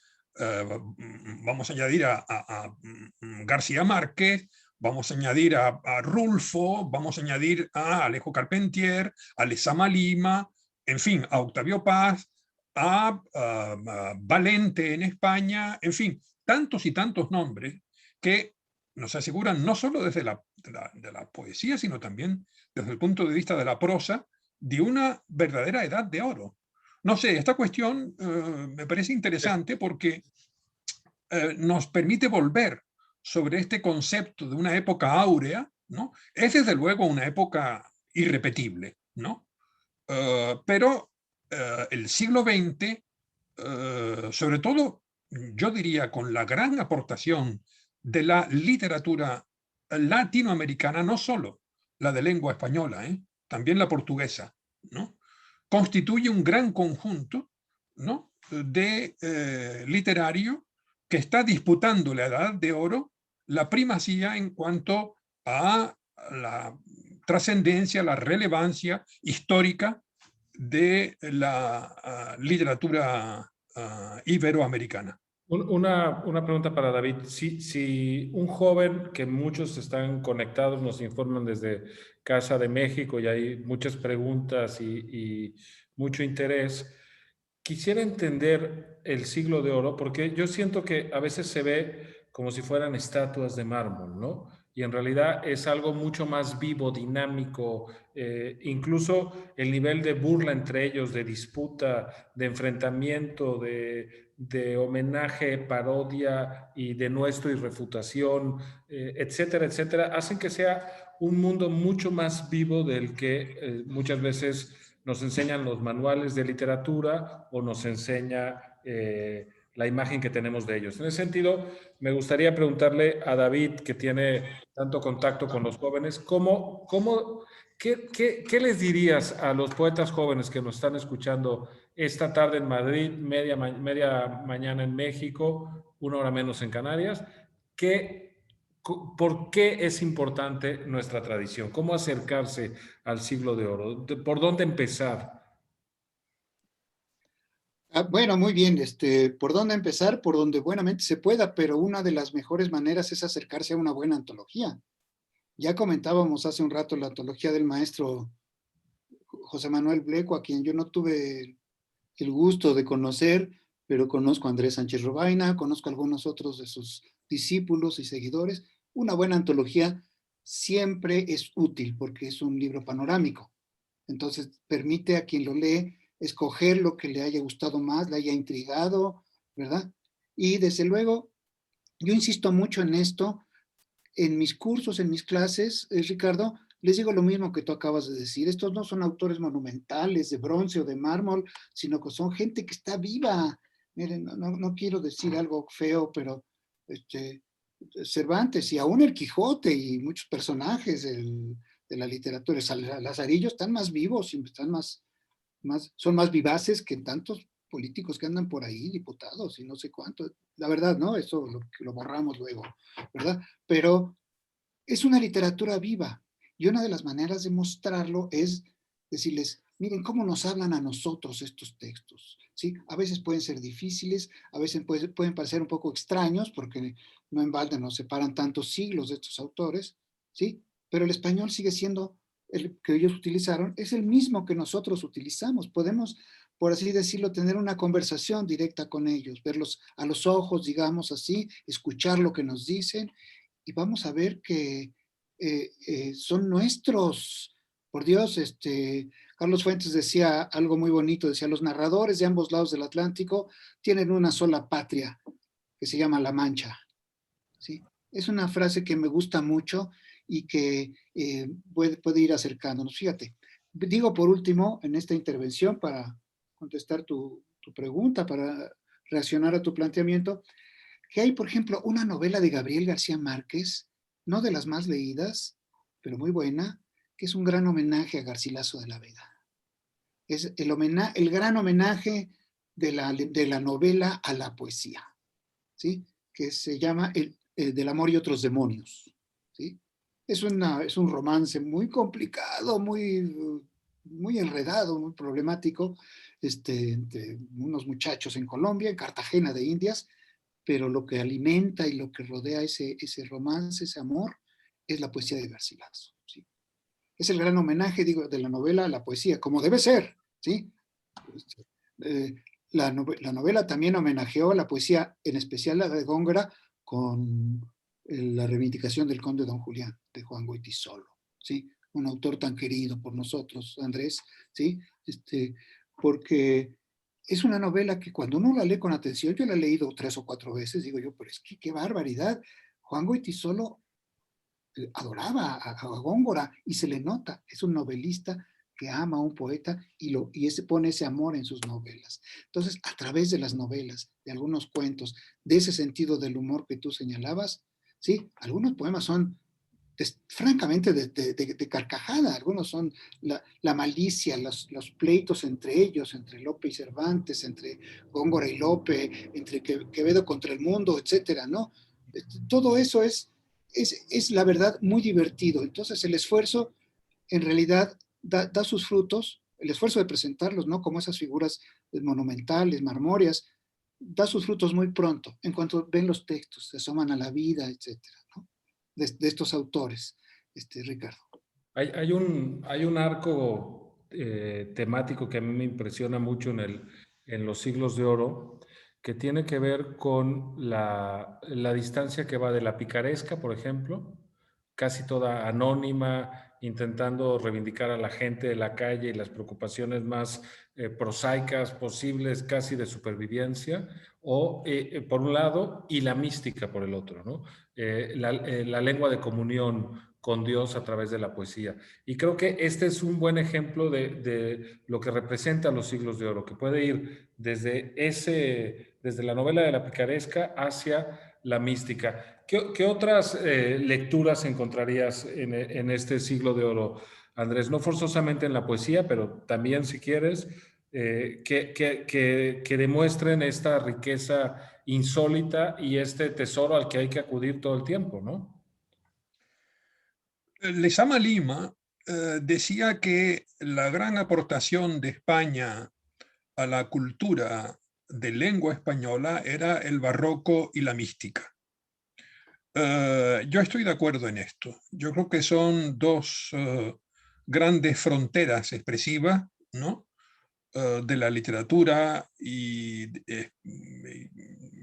vamos a añadir a García Márquez, vamos a añadir a Rulfo, vamos a añadir a Alejo Carpentier, a Lezama Lima, en fin, a Octavio Paz, a Valente en España, en fin, tantos y tantos nombres que nos aseguran no solo desde de la poesía, sino también desde el punto de vista de la prosa, de una verdadera edad de oro. No sé, esta cuestión me parece interesante porque nos permite volver sobre este concepto de una época áurea, ¿no? Es desde luego una época irrepetible, ¿no? Pero el siglo XX, sobre todo, yo diría, con la gran aportación de la literatura latinoamericana, no solo la de lengua española, también la portuguesa, ¿no? Constituye un gran conjunto, ¿no? de literario que está disputando la Edad de Oro la primacía en cuanto a la trascendencia, la relevancia histórica de la literatura iberoamericana. Una pregunta para David. Si un joven, que muchos están conectados, nos informan desde Casa de México y hay muchas preguntas y mucho interés, quisiera entender el siglo de oro, porque yo siento que a veces se ve como si fueran estatuas de mármol, ¿no? Y en realidad es algo mucho más vivo, dinámico, incluso el nivel de burla entre ellos, de disputa, de enfrentamiento, de homenaje, parodia y denuesto y refutación, etcétera, etcétera, hacen que sea un mundo mucho más vivo del que muchas veces nos enseñan los manuales de literatura o nos enseña la imagen que tenemos de ellos. En ese sentido, me gustaría preguntarle a David, que tiene tanto contacto con los jóvenes, ¿qué les dirías a los poetas jóvenes que nos están escuchando esta tarde en Madrid, media mañana en México, 1 hora menos en Canarias? ¿Por qué es importante nuestra tradición? ¿Cómo acercarse al siglo de oro? ¿Por dónde empezar? Bueno, muy bien. ¿Por dónde empezar? Por donde buenamente se pueda, pero una de las mejores maneras es acercarse a una buena antología. Ya comentábamos hace un rato la antología del maestro José Manuel Bleco, a quien yo no tuve el gusto de conocer, pero conozco a Andrés Sánchez Robaina, conozco a algunos otros de sus discípulos y seguidores. Una buena antología siempre es útil porque es un libro panorámico. Entonces permite a quien lo lee escoger lo que le haya gustado más, le haya intrigado, ¿verdad? Y desde luego, yo insisto mucho en esto, en mis cursos, en mis clases, Ricardo, les digo lo mismo que tú acabas de decir. Estos no son autores monumentales de bronce o de mármol, sino que son gente que está viva. Miren, no quiero decir algo feo, pero Cervantes y aún el Quijote y muchos personajes de la literatura, Lazarillo, están más vivos, están son más vivaces que tantos políticos que andan por ahí, diputados y no sé cuánto. La verdad, ¿no? Eso lo borramos luego, ¿verdad? Pero es una literatura viva y una de las maneras de mostrarlo es decirles, miren cómo nos hablan a nosotros estos textos, ¿sí? A veces pueden ser difíciles, a veces pueden parecer un poco extraños, porque no en balde nos separan tantos siglos de estos autores, ¿sí? Pero el español sigue siendo el que ellos utilizaron, es el mismo que nosotros utilizamos. Podemos, por así decirlo, tener una conversación directa con ellos, verlos a los ojos, digamos así, escuchar lo que nos dicen, y vamos a ver que son nuestros. Por Dios, Carlos Fuentes decía algo muy bonito, decía, los narradores de ambos lados del Atlántico tienen una sola patria, que se llama La Mancha, ¿sí? Es una frase que me gusta mucho y que puede ir acercándonos. Fíjate, digo por último, en esta intervención, para contestar tu pregunta, para reaccionar a tu planteamiento, que hay, por ejemplo, una novela de Gabriel García Márquez, no de las más leídas, pero muy buena, que es un gran homenaje a Garcilaso de la Vega. Es el gran homenaje de la novela a la poesía, ¿sí? Que se llama Del amor y otros demonios, ¿sí? Es un romance muy complicado, muy enredado, muy problemático, entre unos muchachos en Colombia, en Cartagena de Indias, pero lo que alimenta y lo que rodea ese romance, ese amor, es la poesía de Garcilaso, ¿sí? Es el gran homenaje, digo, de la novela a la poesía, como debe ser, ¿sí? Eh, la novela también homenajeó a la poesía, en especial la de Góngora, con la reivindicación del Conde Don Julián, de Juan Goytisolo, ¿sí? Un autor tan querido por nosotros, Andrés, ¿sí? Porque es una novela que cuando uno la lee con atención, yo la he leído 3 o 4 veces, digo yo, pero es que qué barbaridad. Juan Goytisolo adoraba a Góngora y se le nota, es un novelista que ama a un poeta y pone ese amor en sus novelas. Entonces, a través de las novelas, de algunos cuentos, de ese sentido del humor que tú señalabas, ¿sí? Algunos poemas son francamente de carcajada, algunos son la malicia, los pleitos entre ellos, entre Lope y Cervantes, entre Góngora y Lope, entre Quevedo contra el mundo, etcétera, ¿no? Todo eso es la verdad muy divertido. Entonces el esfuerzo en realidad da sus frutos, el esfuerzo de presentarlos, ¿no? Como esas figuras monumentales, marmóreas, da sus frutos muy pronto, en cuanto ven los textos, se asoman a la vida, etcétera, ¿no? De estos autores, Ricardo. Hay un arco temático que a mí me impresiona mucho en los siglos de oro, que tiene que ver con la distancia que va de la picaresca, por ejemplo, casi toda anónima, intentando reivindicar a la gente de la calle y las preocupaciones más prosaicas posibles, casi de supervivencia, o por un lado, y la mística por el otro, ¿no? La lengua de comunión con Dios a través de la poesía. Y creo que este es un buen ejemplo de lo que representa los siglos de oro, que puede ir desde la novela de la picaresca hacia la mística. ¿Qué otras lecturas encontrarías en este siglo de oro, Andrés? No forzosamente en la poesía, pero también, si quieres, que demuestren esta riqueza insólita y este tesoro al que hay que acudir todo el tiempo, ¿no? Lezama Lima decía que la gran aportación de España a la cultura de lengua española era el barroco y la mística. Yo estoy de acuerdo en esto. Yo creo que son dos grandes fronteras expresivas, ¿no? De la literatura y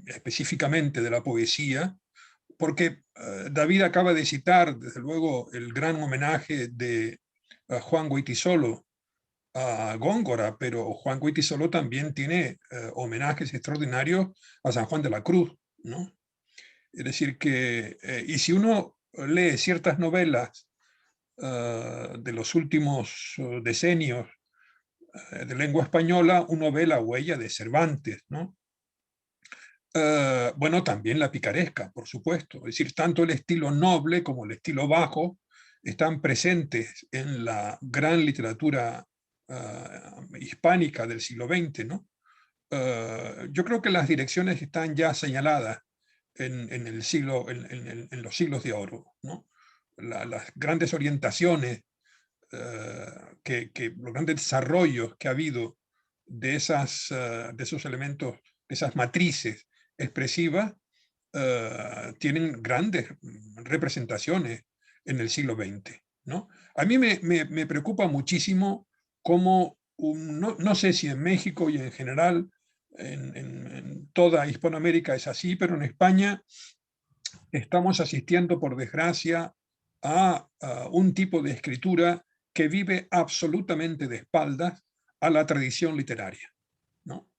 específicamente de la poesía, porque David acaba de citar, desde luego, el gran homenaje de Juan Goytisolo a Góngora, pero Juan Goytisolo también tiene homenajes extraordinarios a San Juan de la Cruz, ¿no? Es decir, que, y si uno lee ciertas novelas de los últimos decenios de lengua española, uno ve la huella de Cervantes, ¿no? Bueno, también la picaresca, por supuesto. Es decir, tanto el estilo noble como el estilo bajo están presentes en la gran literatura hispánica del siglo XX, ¿no? Yo creo que las direcciones están ya señaladas en los siglos de oro, ¿no? Las grandes orientaciones los grandes desarrollos que ha habido de esos elementos, de esas matrices expresivas, tienen grandes representaciones en el siglo XX, ¿no? A mí me preocupa muchísimo cómo, no sé si en México y en general, en toda Hispanoamérica es así, pero en España estamos asistiendo, por desgracia, a un tipo de escritura que vive absolutamente de espaldas a la tradición literaria, ¿no?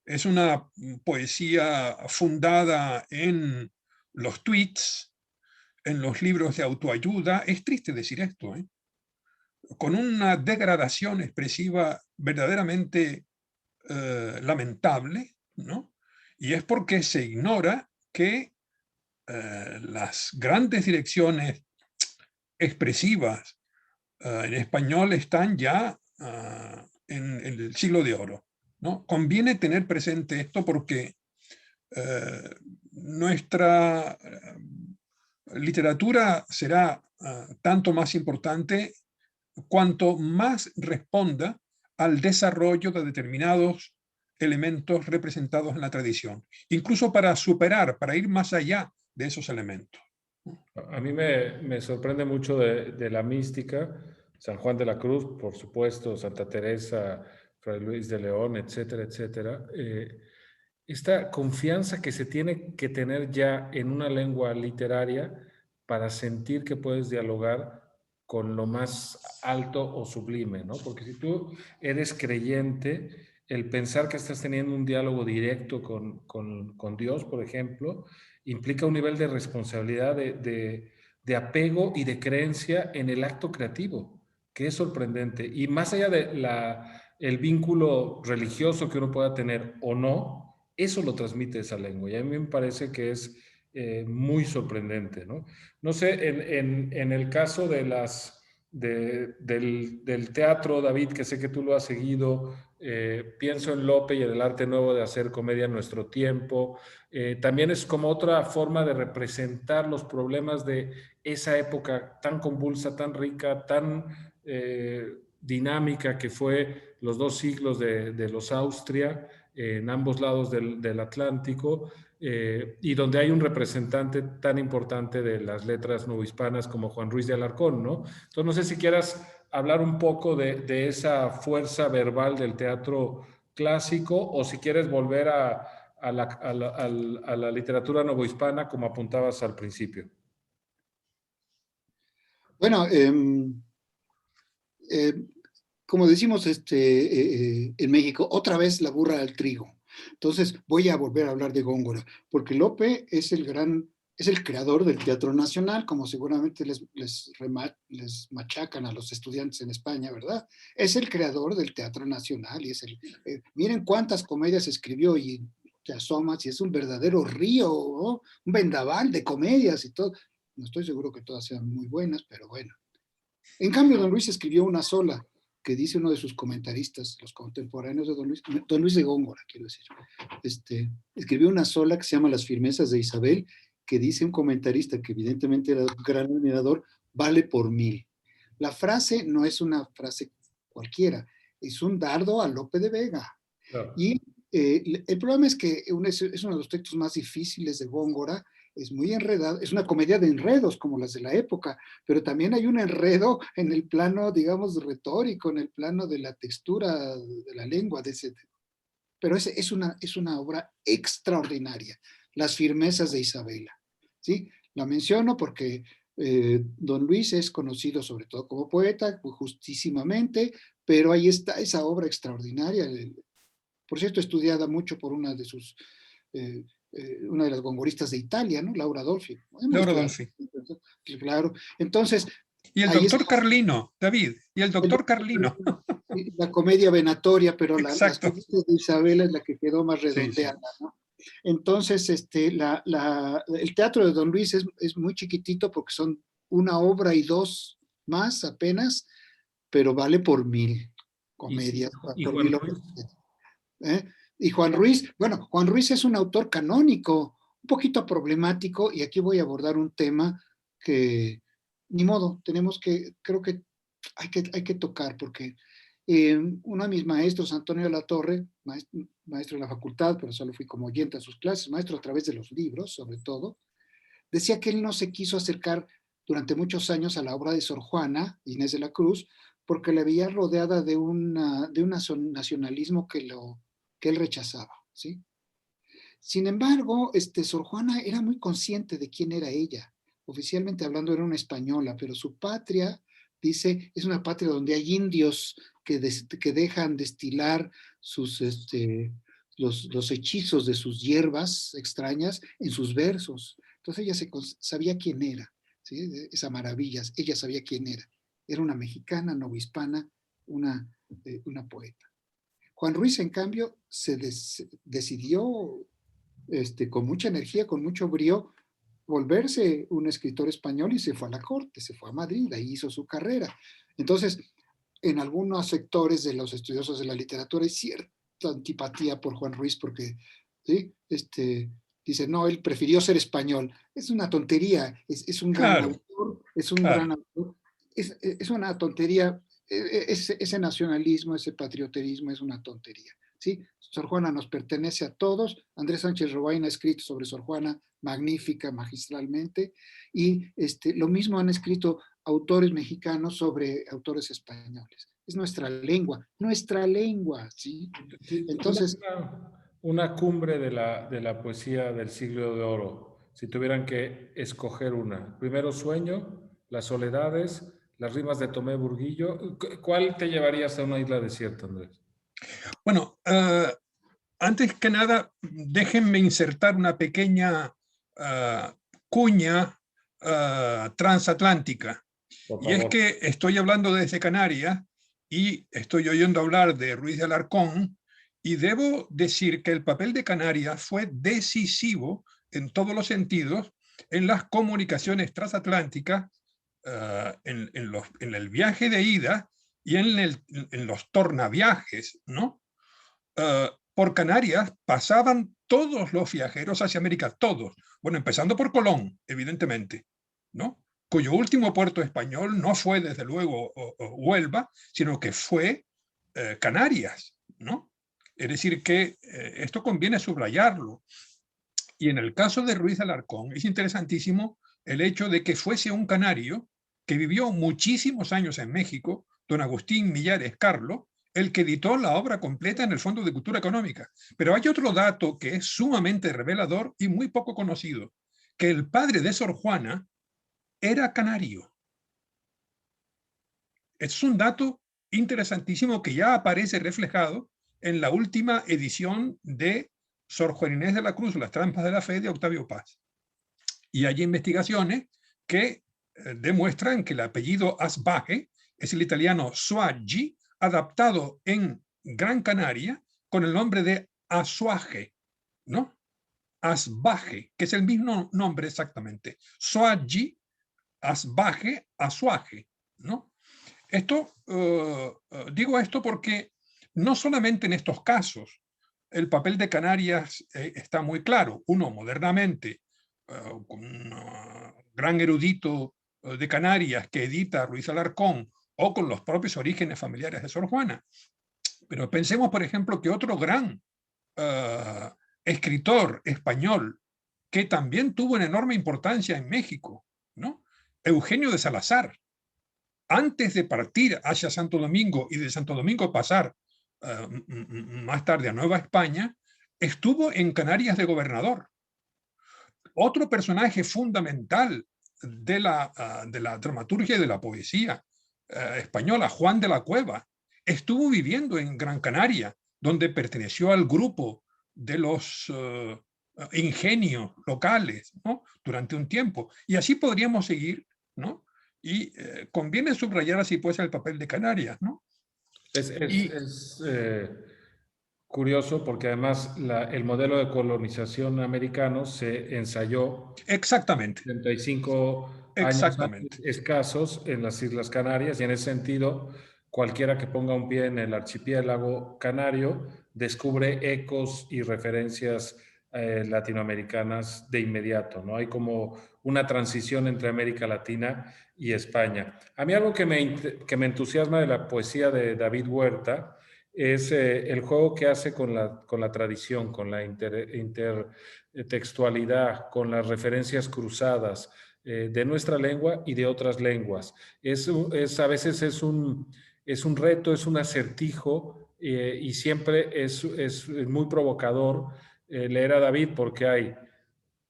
Es una poesía fundada en los tweets, en los libros de autoayuda. Es triste decir esto, ¿eh? Con una degradación expresiva verdaderamente lamentable, ¿no? Y es porque se ignora que las grandes direcciones expresivas en español están ya en el siglo de oro, ¿no? Conviene tener presente esto porque nuestra literatura será tanto más importante cuanto más responda al desarrollo de determinados elementos representados en la tradición, incluso para superar, para ir más allá de esos elementos. A mí me sorprende mucho de la mística, San Juan de la Cruz, por supuesto, Santa Teresa, Fray Luis de León, etcétera, etcétera. Esta confianza que se tiene que tener ya en una lengua literaria para sentir que puedes dialogar con lo más alto o sublime, ¿no? Porque si tú eres creyente, el pensar que estás teniendo un diálogo directo con Dios, por ejemplo, implica un nivel de responsabilidad, de apego y de creencia en el acto creativo, que es sorprendente. Y más allá de el vínculo religioso que uno pueda tener o no, eso lo transmite esa lengua. Y a mí me parece que es muy sorprendente, ¿no? No sé, en el caso del teatro, David, que sé que tú lo has seguido, pienso en Lope y en el arte nuevo de hacer comedia en nuestro tiempo. También es como otra forma de representar los problemas de esa época tan convulsa, tan rica, tan dinámica que fue los 2 siglos de los Austria, en ambos lados del Atlántico, y donde hay un representante tan importante de las letras novohispanas como Juan Ruiz de Alarcón, ¿no? Entonces, no sé si quieras hablar un poco de esa fuerza verbal del teatro clásico, o si quieres volver a la literatura novohispana, como apuntabas al principio. Bueno, como decimos en México, otra vez la burra al trigo. Entonces voy a volver a hablar de Góngora, porque Lope es el creador del Teatro Nacional, como seguramente les machacan a los estudiantes en España, ¿verdad? Es el creador del Teatro Nacional y miren cuántas comedias escribió y te asomas y es un verdadero río, ¿no? Un vendaval de comedias y todo. No estoy seguro que todas sean muy buenas, pero bueno. En cambio, don Luis escribió una sola, que dice uno de sus comentaristas, los contemporáneos de don Luis de Góngora, quiero decir, escribió una sola que se llama Las firmezas de Isabel, que dice un comentarista que evidentemente era un gran admirador, vale por 1000. La frase no es una frase cualquiera, es un dardo a Lope de Vega. Claro. Y el problema es que es uno de los textos más difíciles de Góngora, es muy enredado, es una comedia de enredos como las de la época, pero también hay un enredo en el plano, digamos, retórico, en el plano de la textura de la lengua, pero es una obra extraordinaria, Las firmezas de Isabela, ¿sí? La menciono porque don Luis es conocido sobre todo como poeta, justísimamente, pero ahí está esa obra extraordinaria, por cierto, estudiada mucho por una de sus... una de las gongoristas de Italia, ¿no? Laura Dolfi. Laura Dolfi. Claro. Entonces... Y el doctor Carlino, David, y el doctor Carlino. La comedia venatoria, pero las cosas de Isabela es la que quedó más redondeada, sí, sí. ¿No? Entonces, el teatro de don Luis es muy chiquitito porque son una obra y 2 más apenas, pero vale por 1000 comedias. ¿Y por Juan 1000 Ruiz? Y Juan Ruiz, bueno, Juan Ruiz es un autor canónico, un poquito problemático, y aquí voy a abordar un tema que, ni modo, creo que hay que tocar, porque uno de mis maestros, Antonio de la Torre, maestro en la facultad, pero solo fui como oyente a sus clases, maestro a través de los libros, sobre todo, decía que él no se quiso acercar durante muchos años a la obra de Sor Juana, Inés de la Cruz, porque la veía rodeada de un nacionalismo que él rechazaba, ¿sí? Sin embargo, Sor Juana era muy consciente de quién era ella. Oficialmente hablando era una española, pero su patria, dice, es una patria donde hay indios que dejan destilar los hechizos de sus hierbas extrañas en sus versos. Entonces ella sabía quién era, ¿sí? Esa maravilla, ella sabía quién era. Era una mexicana, novohispana, una poeta. Juan Ruiz, en cambio, se decidió con mucha energía, con mucho brío, volverse un escritor español y se fue a la corte, se fue a Madrid, ahí hizo su carrera. Entonces, en algunos sectores de los estudiosos de la literatura hay cierta antipatía por Juan Ruiz porque, ¿sí? Dice, no, él prefirió ser español. Es una tontería, es un gran autor, es un gran autor, es una tontería, ese nacionalismo, ese patrioterismo es una tontería. ¿Sí? Sor Juana nos pertenece a todos. Andrés Sánchez Robaina ha escrito sobre Sor Juana magnífica, magistralmente, y lo mismo han escrito autores mexicanos sobre autores españoles. Es nuestra lengua, ¿sí? Entonces, una cumbre de la poesía del siglo de oro, si tuvieran que escoger una. Primero Sueño, Las Soledades, las rimas de Tomé Burguillo. ¿Cuál te llevarías a una isla desierta, Andrés? Bueno, antes que nada, déjenme insertar una pequeña cuña transatlántica. Y es que estoy hablando desde Canarias y estoy oyendo hablar de Ruiz de Alarcón, y debo decir que el papel de Canarias fue decisivo en todos los sentidos en las comunicaciones transatlánticas, en el viaje de ida y en los tornaviajes, ¿no? Por Canarias pasaban todos los viajeros hacia América, todos. Bueno, empezando por Colón, evidentemente, ¿no? Cuyo último puerto español no fue, desde luego, Huelva, sino que fue Canarias, ¿no? Es decir, que esto conviene subrayarlo. Y en el caso de Ruiz de Alarcón es interesantísimo el hecho de que fuese un canario que vivió muchísimos años en México, don Agustín Millares Carlo, el que editó la obra completa en el Fondo de Cultura Económica. Pero hay otro dato que es sumamente revelador y muy poco conocido, que el padre de Sor Juana era canario. Es un dato interesantísimo que ya aparece reflejado en la última edición de Sor Juana Inés de la Cruz, Las Trampas de la Fe, de Octavio Paz. Y hay investigaciones que demuestran que el apellido Asbaje es el italiano Suaggi, adaptado en Gran Canaria con el nombre de Asuaje, ¿no? Asbaje, que es el mismo nombre exactamente. Suaggi, Asbaje, Asuaje, ¿no? Digo esto porque no solamente en estos casos el papel de Canarias está muy claro. Uno, modernamente, con un gran erudito de Canarias que edita Ruiz Alarcón, o con los propios orígenes familiares de Sor Juana. Pero pensemos, por ejemplo, que otro gran escritor español que también tuvo una enorme importancia en México, ¿no? Eugenio de Salazar, antes de partir hacia Santo Domingo y de Santo Domingo pasar más tarde a Nueva España, estuvo en Canarias de gobernador. Otro personaje fundamental de la dramaturgia y de la poesía española, Juan de la Cueva, estuvo viviendo en Gran Canaria, donde perteneció al grupo de los ingenios locales, ¿no? Durante un tiempo. Y así podríamos seguir, ¿no? Y conviene subrayar así pues el papel de Canarias, ¿no? Es curioso porque además el modelo de colonización americano se ensayó exactamente 35 exactamente años escasos en las Islas Canarias, y en ese sentido cualquiera que ponga un pie en el archipiélago canario descubre ecos y referencias latinoamericanas de inmediato, ¿no? Hay como una transición entre América Latina y España. A mí algo que me entusiasma de la poesía de David Huerta es el juego que hace con la tradición, con la intertextualidad, con las referencias cruzadas de nuestra lengua y de otras lenguas. A veces es un reto, es un acertijo y siempre es muy provocador leer a David porque hay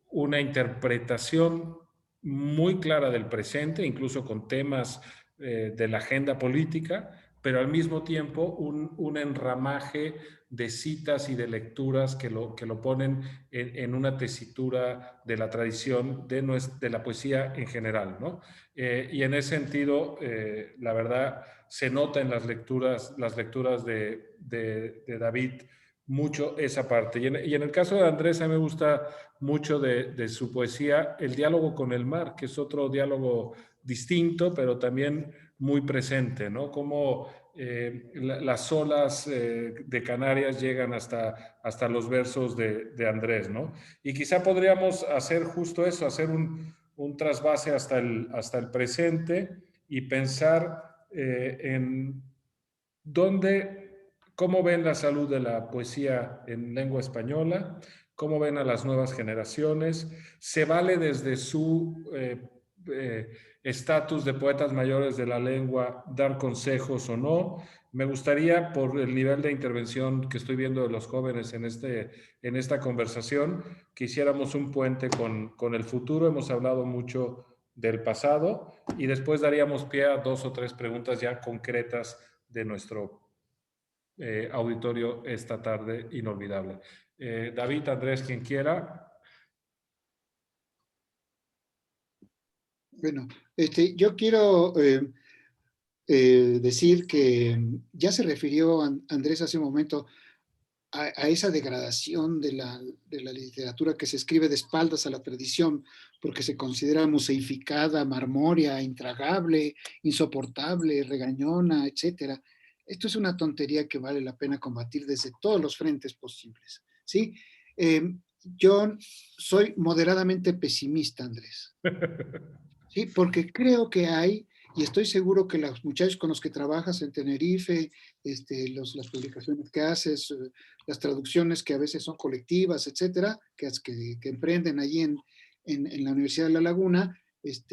una interpretación muy clara del presente, incluso con temas de la agenda política, pero al mismo tiempo un enramaje de citas y de lecturas que lo ponen en una tesitura de la tradición de la poesía en general, ¿no? Y en ese sentido, la verdad, se nota en las lecturas de David mucho esa parte. Y en el caso de Andrés, a mí me gusta mucho de su poesía el diálogo con el mar, que es otro diálogo distinto, pero también muy presente, ¿no? Como las olas de Canarias llegan hasta los versos de Andrés, ¿no? Y quizá podríamos hacer justo eso, hacer un trasvase hasta el presente y pensar en cómo ven la salud de la poesía en lengua española, cómo ven a las nuevas generaciones, se vale desde su estatus de poetas mayores de la lengua dar consejos o no. Me gustaría, por el nivel de intervención que estoy viendo de los jóvenes en esta conversación, que hiciéramos un puente con el futuro. Hemos hablado mucho del pasado y después daríamos pie a 2 o 3 preguntas ya concretas de nuestro auditorio esta tarde inolvidable. David, Andrés, quien quiera. Bueno, yo quiero decir que ya se refirió Andrés hace un momento a esa degradación de la literatura que se escribe de espaldas a la tradición, porque se considera museificada, marmórea, intragable, insoportable, regañona, etc. Esto es una tontería que vale la pena combatir desde todos los frentes posibles, ¿sí? Yo soy moderadamente pesimista, Andrés, ¿sí? Porque creo que hay, y estoy seguro que los muchachos con los que trabajas en Tenerife, las publicaciones que haces, las traducciones que a veces son colectivas, etcétera, que emprenden allí en la Universidad de La Laguna, pues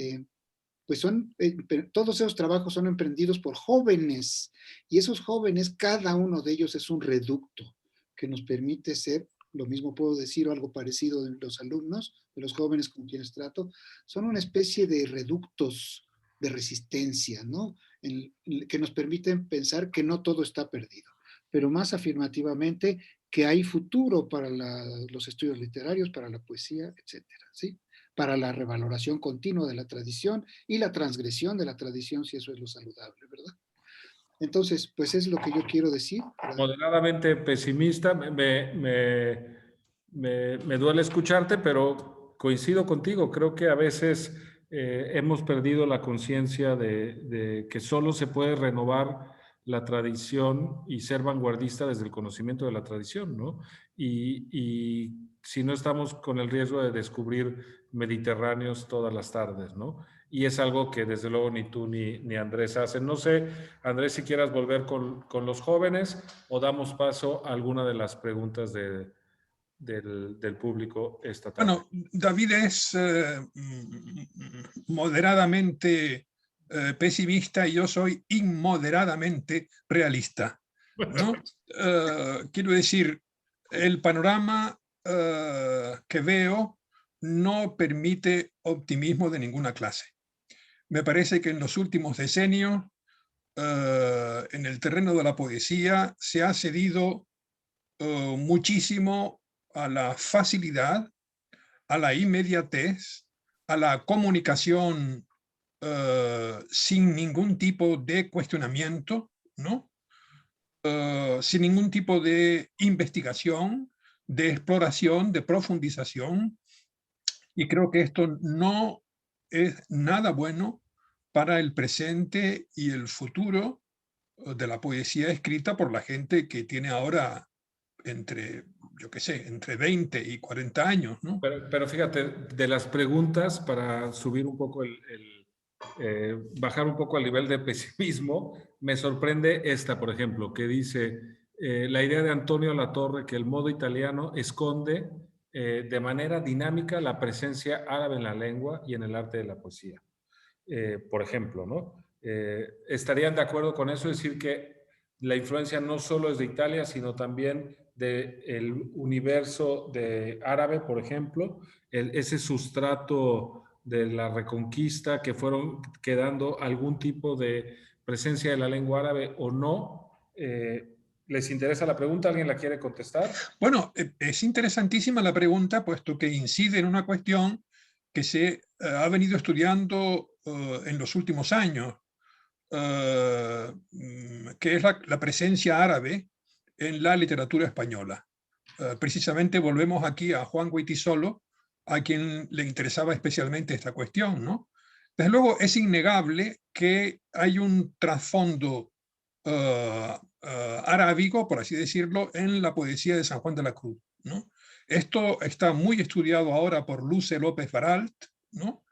todos esos trabajos son emprendidos por jóvenes, y esos jóvenes, cada uno de ellos es un reducto que nos permite ser, lo mismo puedo decir o algo parecido de los alumnos, de los jóvenes con quienes trato, son una especie de reductos de resistencia, ¿no? Que nos permiten pensar que no todo está perdido, pero más afirmativamente que hay futuro para los estudios literarios, para la poesía, etcétera, ¿sí? Para la revaloración continua de la tradición y la transgresión de la tradición, si eso es lo saludable, ¿verdad? Entonces, pues es lo que yo quiero decir. Moderadamente pesimista, me duele escucharte, pero coincido contigo. Creo que a veces hemos perdido la conciencia de que solo se puede renovar la tradición y ser vanguardista desde el conocimiento de la tradición, ¿no? Y si no estamos con el riesgo de descubrir mediterráneos todas las tardes, ¿no? Y es algo que desde luego ni tú ni Andrés hacen. No sé, Andrés, si quieras volver con los jóvenes o damos paso a alguna de las preguntas del público esta tarde. Bueno, David es moderadamente pesimista y yo soy inmoderadamente realista, ¿no? Quiero decir, el panorama que veo no permite optimismo de ninguna clase. Me parece que en los últimos decenios, en el terreno de la poesía, se ha cedido muchísimo a la facilidad, a la inmediatez, a la comunicación sin ningún tipo de cuestionamiento, ¿no? Sin ningún tipo de investigación, de exploración, de profundización. Y creo que esto no es nada bueno para el presente y el futuro de la poesía escrita por la gente que tiene ahora entre yo qué sé, entre 20 y 40 años, ¿no? Pero fíjate, de las preguntas, para subir un poco bajar un poco el nivel de pesimismo, me sorprende esta, por ejemplo, que dice la idea de Antonio Latorre que el modo italiano esconde de manera dinámica la presencia árabe en la lengua y en el arte de la poesía. Por ejemplo, ¿no? ¿Estarían de acuerdo con eso? Es decir, que la influencia no solo es de Italia, sino también del universo de árabe, por ejemplo, ese sustrato de la reconquista, que fueron quedando algún tipo de presencia de la lengua árabe o no. ¿Les interesa la pregunta? ¿Alguien la quiere contestar? Bueno, es interesantísima la pregunta, puesto que incide en una cuestión que se ha venido estudiando en los últimos años, que es la presencia árabe en la literatura española. Precisamente volvemos aquí a Juan Goytisolo, a quien le interesaba especialmente esta cuestión, ¿no? Desde luego, es innegable que hay un trasfondo arábigo, por así decirlo, en la poesía de San Juan de la Cruz, ¿no? Esto está muy estudiado ahora por Luce López Baralt, ¿no?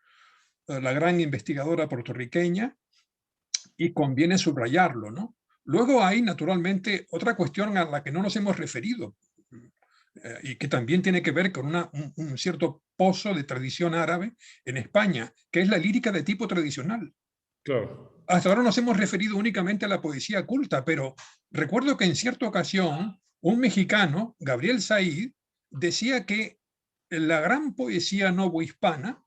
La gran investigadora puertorriqueña, y conviene subrayarlo, ¿no? Luego hay, naturalmente, otra cuestión a la que no nos hemos referido, y que también tiene que ver con un cierto pozo de tradición árabe en España, que es la lírica de tipo tradicional. Claro. Hasta ahora nos hemos referido únicamente a la poesía culta, pero recuerdo que en cierta ocasión un mexicano, Gabriel Said, decía que la gran poesía novohispana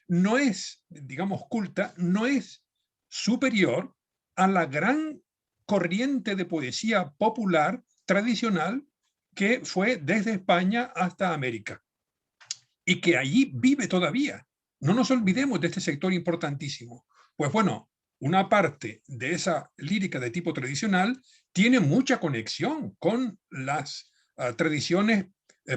no es, digamos, culta, no es superior a la gran corriente de poesía popular tradicional que fue desde España hasta América y que allí vive todavía. No nos olvidemos de este sector importantísimo. Pues bueno, una parte de esa lírica de tipo tradicional tiene mucha conexión con las tradiciones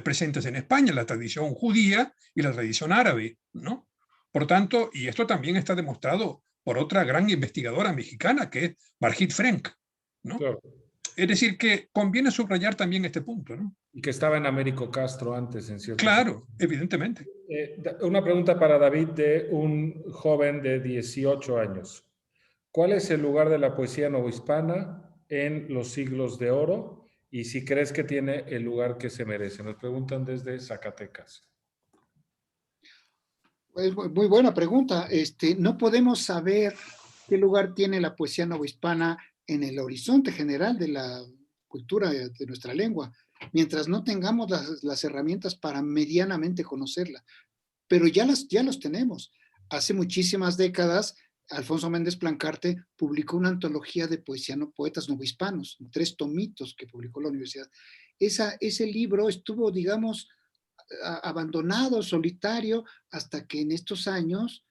presentes en España, la tradición judía y la tradición árabe, ¿no? Por tanto, y esto también está demostrado por otra gran investigadora mexicana, que es Margit Frenk, ¿no? Claro. Es decir, que conviene subrayar también este punto, ¿no? Y que estaba en Américo Castro antes, en cierto Claro, sentido. evidentemente. Una pregunta para David de un joven de 18 años. ¿Cuál es el lugar de la poesía novohispana en los siglos de oro? Y si crees que tiene el lugar que se merece. Nos preguntan desde Zacatecas. Es muy buena pregunta. No podemos saber qué lugar tiene la poesía novohispana en el horizonte general de la cultura de nuestra lengua, mientras no tengamos las herramientas para medianamente conocerla. Pero ya los tenemos. Hace muchísimas décadas, Alfonso Méndez Plancarte publicó una antología de poesía, poetas novohispanos, 3 tomitos que publicó la universidad. Ese libro estuvo, digamos, abandonado, solitario, hasta que en estos años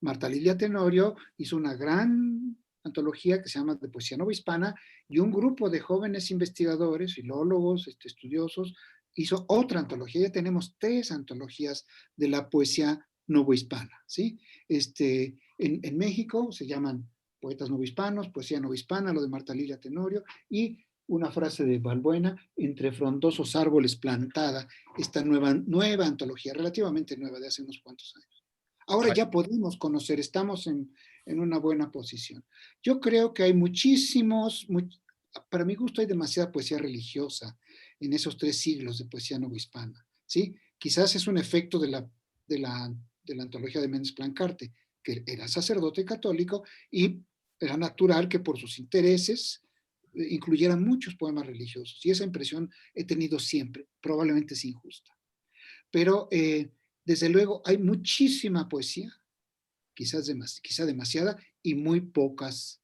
Marta Lilia Tenorio hizo una gran antología que se llama de poesía novohispana, y un grupo de jóvenes investigadores, filólogos, estudiosos, hizo otra antología. Ya tenemos 3 antologías de la poesía novohispana, ¿sí? En México se llaman poetas novohispanos, poesía novohispana, lo de Marta Lilia Tenorio, y una frase de Balbuena, entre frondosos árboles plantada, esta nueva antología, relativamente nueva, de hace unos cuantos años. Ahora ya podemos conocer, estamos en una buena posición. Yo creo que hay para mi gusto hay demasiada poesía religiosa en esos 3 siglos de poesía novohispana, ¿sí? Quizás es un efecto de la antología de Méndez Plancarte, que era sacerdote católico y era natural que por sus intereses incluyeran muchos poemas religiosos. Y esa impresión he tenido siempre, probablemente es injusta. Pero desde luego hay muchísima poesía, quizá demasiada, y muy pocas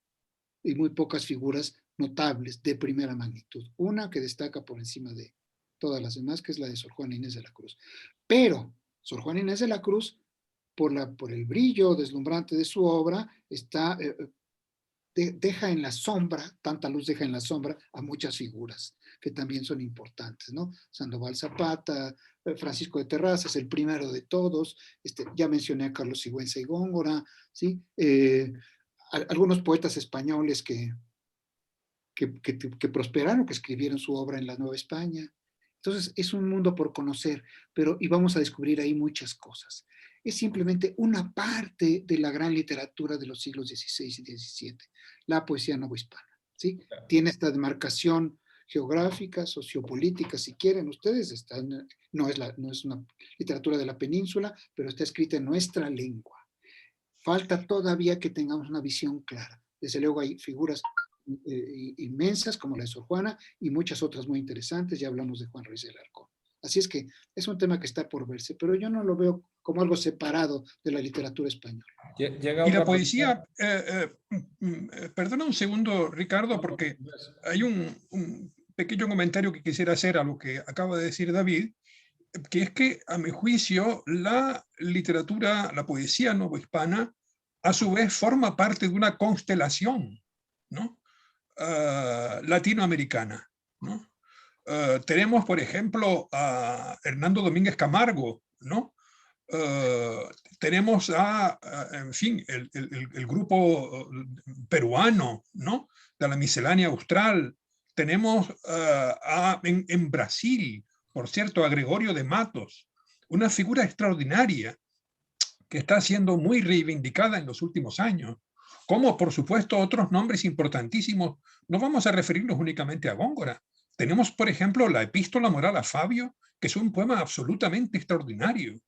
figuras notables de primera magnitud. Una que destaca por encima de todas las demás, que es la de Sor Juana Inés de la Cruz. Pero Sor Juana Inés de la Cruz, por el brillo deslumbrante de su obra, deja en la sombra, tanta luz deja en la sombra a muchas figuras que también son importantes, ¿no? Sandoval Zapata, Francisco de Terrazas, el primero de todos, ya mencioné a Carlos Sigüenza y Góngora, ¿sí? Algunos poetas españoles que prosperaron, que escribieron su obra en la Nueva España, Entonces, es un mundo por conocer, y vamos a descubrir ahí muchas cosas. Es simplemente una parte de la gran literatura de los siglos XVI y XVII, la poesía novohispana, ¿sí? Tiene esta demarcación geográfica, sociopolítica, si quieren ustedes, no es una literatura de la península, pero está escrita en nuestra lengua. Falta todavía que tengamos una visión clara. Desde luego hay figuras inmensas como la de Sor Juana y muchas otras muy interesantes. Ya hablamos de Juan Ruiz del Alarcón. Así es que es un tema que está por verse, pero yo no lo veo como algo separado de la literatura española. Y la poesía, perdona un segundo, Ricardo, porque hay un pequeño comentario que quisiera hacer a lo que acaba de decir David, que es que, a mi juicio, la literatura, la poesía novohispana, a su vez forma parte de una constelación, ¿no? Latinoamericana, ¿no? Tenemos, por ejemplo, a Hernando Domínguez Camargo, ¿no? Tenemos en fin, el grupo peruano, ¿no? De la miscelánea austral. Tenemos en Brasil, por cierto, a Gregorio de Matos, una figura extraordinaria que está siendo muy reivindicada en los últimos años, como por supuesto otros nombres importantísimos. No vamos a referirnos únicamente a Góngora. Tenemos, por ejemplo, la Epístola Moral a Fabio, que es un poema absolutamente extraordinario.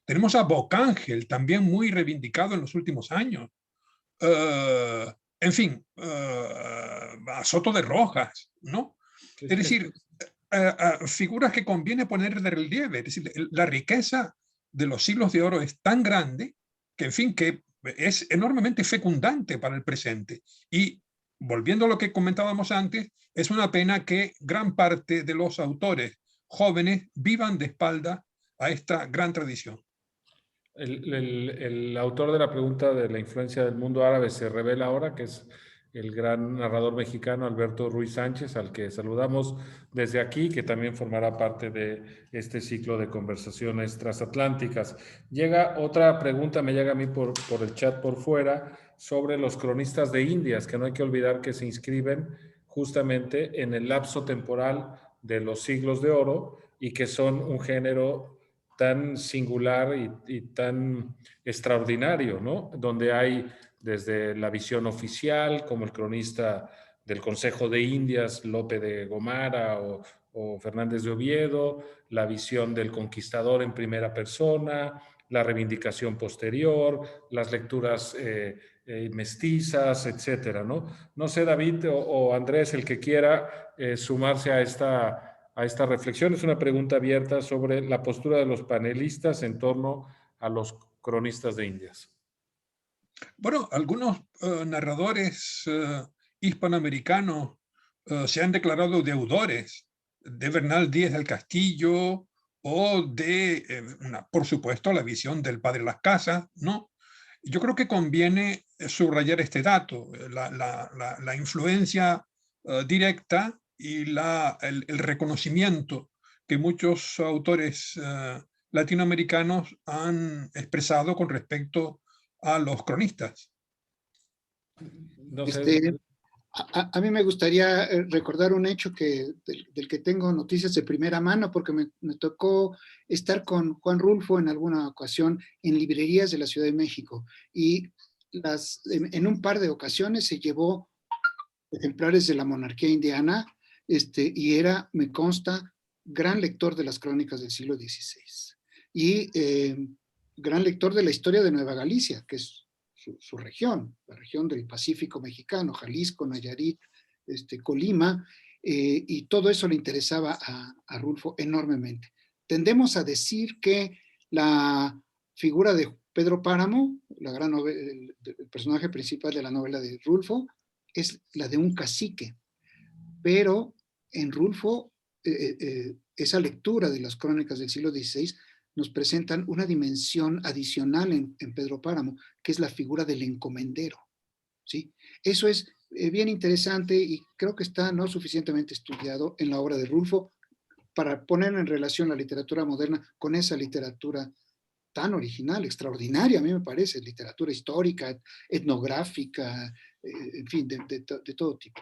Tenemos a Bocángel, también muy reivindicado en los últimos años. En fin, a Soto de Rojas, ¿no? Es decir, figuras que conviene poner de relieve. Es decir, la riqueza de los siglos de oro es tan grande que, en fin, que es enormemente fecundante para el presente. Y volviendo a lo que comentábamos antes, es una pena que gran parte de los autores jóvenes vivan de espalda a esta gran tradición. El autor de la pregunta de la influencia del mundo árabe se revela ahora, que es el gran narrador mexicano Alberto Ruiz Sánchez, al que saludamos desde aquí, que también formará parte de este ciclo de conversaciones transatlánticas. Llega otra pregunta, me llega a mí por el chat por fuera, sobre los cronistas de Indias, que no hay que olvidar que se inscriben justamente en el lapso temporal de los siglos de oro y que son un género tan singular y tan extraordinario, ¿no? Donde hay desde la visión oficial, como el cronista del Consejo de Indias, Lope de Gomara o Fernández de Oviedo, la visión del conquistador en primera persona, la reivindicación posterior, las lecturas mestizas, etcétera, ¿no? No sé, David o Andrés, el que quiera sumarse a esta reflexión. Es una pregunta abierta sobre la postura de los panelistas en torno a los cronistas de Indias. Bueno, algunos narradores hispanoamericanos se han declarado deudores de Bernal Díez del Castillo o de, por supuesto, la visión del padre Las Casas, ¿no? Yo creo que conviene subrayar este dato, la influencia directa y el reconocimiento que muchos autores latinoamericanos han expresado con respecto a los cronistas. No sé. A mí me gustaría recordar un hecho del que tengo noticias de primera mano, porque me tocó estar con Juan Rulfo en alguna ocasión en librerías de la Ciudad de México, y en un par de ocasiones se llevó ejemplares de la monarquía indiana, y era, me consta, gran lector de las crónicas del siglo XVI, y gran lector de la historia de Nueva Galicia, que es su región, la región del Pacífico mexicano, Jalisco, Nayarit, Colima, y todo eso le interesaba a Rulfo enormemente. Tendemos a decir que la figura de Pedro Páramo, el personaje principal de la novela de Rulfo, es la de un cacique, pero en Rulfo esa lectura de las crónicas del siglo XVI nos presentan una dimensión adicional en Pedro Páramo, que es la figura del encomendero, ¿sí? Eso es bien interesante y creo que está no suficientemente estudiado en la obra de Rulfo para poner en relación la literatura moderna con esa literatura tan original, extraordinaria, a mí me parece, literatura histórica, etnográfica, en fin, de todo tipo.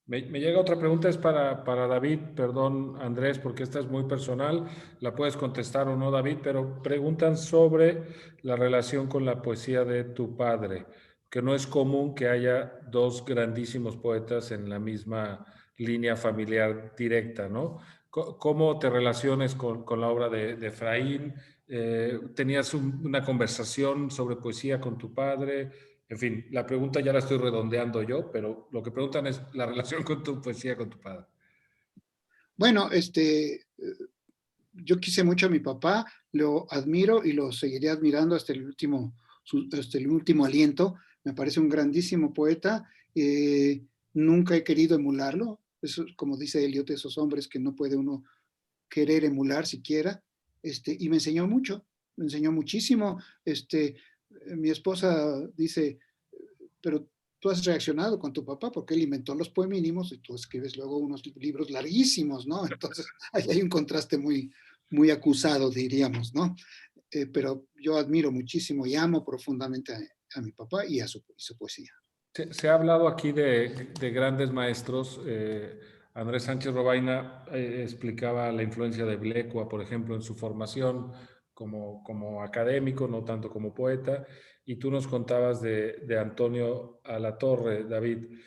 Me llega otra pregunta, es para David, perdón Andrés, porque esta es muy personal, la puedes contestar o no David, pero preguntan sobre la relación con la poesía de tu padre, que no es común que haya dos grandísimos poetas en la misma línea familiar directa, ¿no? ¿Cómo te relaciones con la obra de Efraín? ¿Tenías una conversación sobre poesía con tu padre? En fin, la pregunta ya la estoy redondeando yo, pero lo que preguntan es la relación con tu poesía, con tu padre. Bueno, yo quise mucho a mi papá, lo admiro y lo seguiré admirando hasta hasta el último aliento. Me parece un grandísimo poeta. Nunca he querido emularlo. Eso, como dice Eliot, esos hombres que no puede uno querer emular siquiera. Y me enseñó mucho, me enseñó muchísimo. Mi esposa dice, pero tú has reaccionado con tu papá porque él inventó los poemínimos y tú escribes luego unos libros larguísimos, ¿no? Entonces, ahí hay un contraste muy acusado, diríamos, ¿no? Pero yo admiro muchísimo y amo profundamente a mi papá y a su poesía. Se ha hablado aquí de grandes maestros. Andrés Sánchez Robaina explicaba la influencia de Blecua, por ejemplo, en su formación como académico, no tanto como poeta. Y tú nos contabas de Antonio Alatorre, David.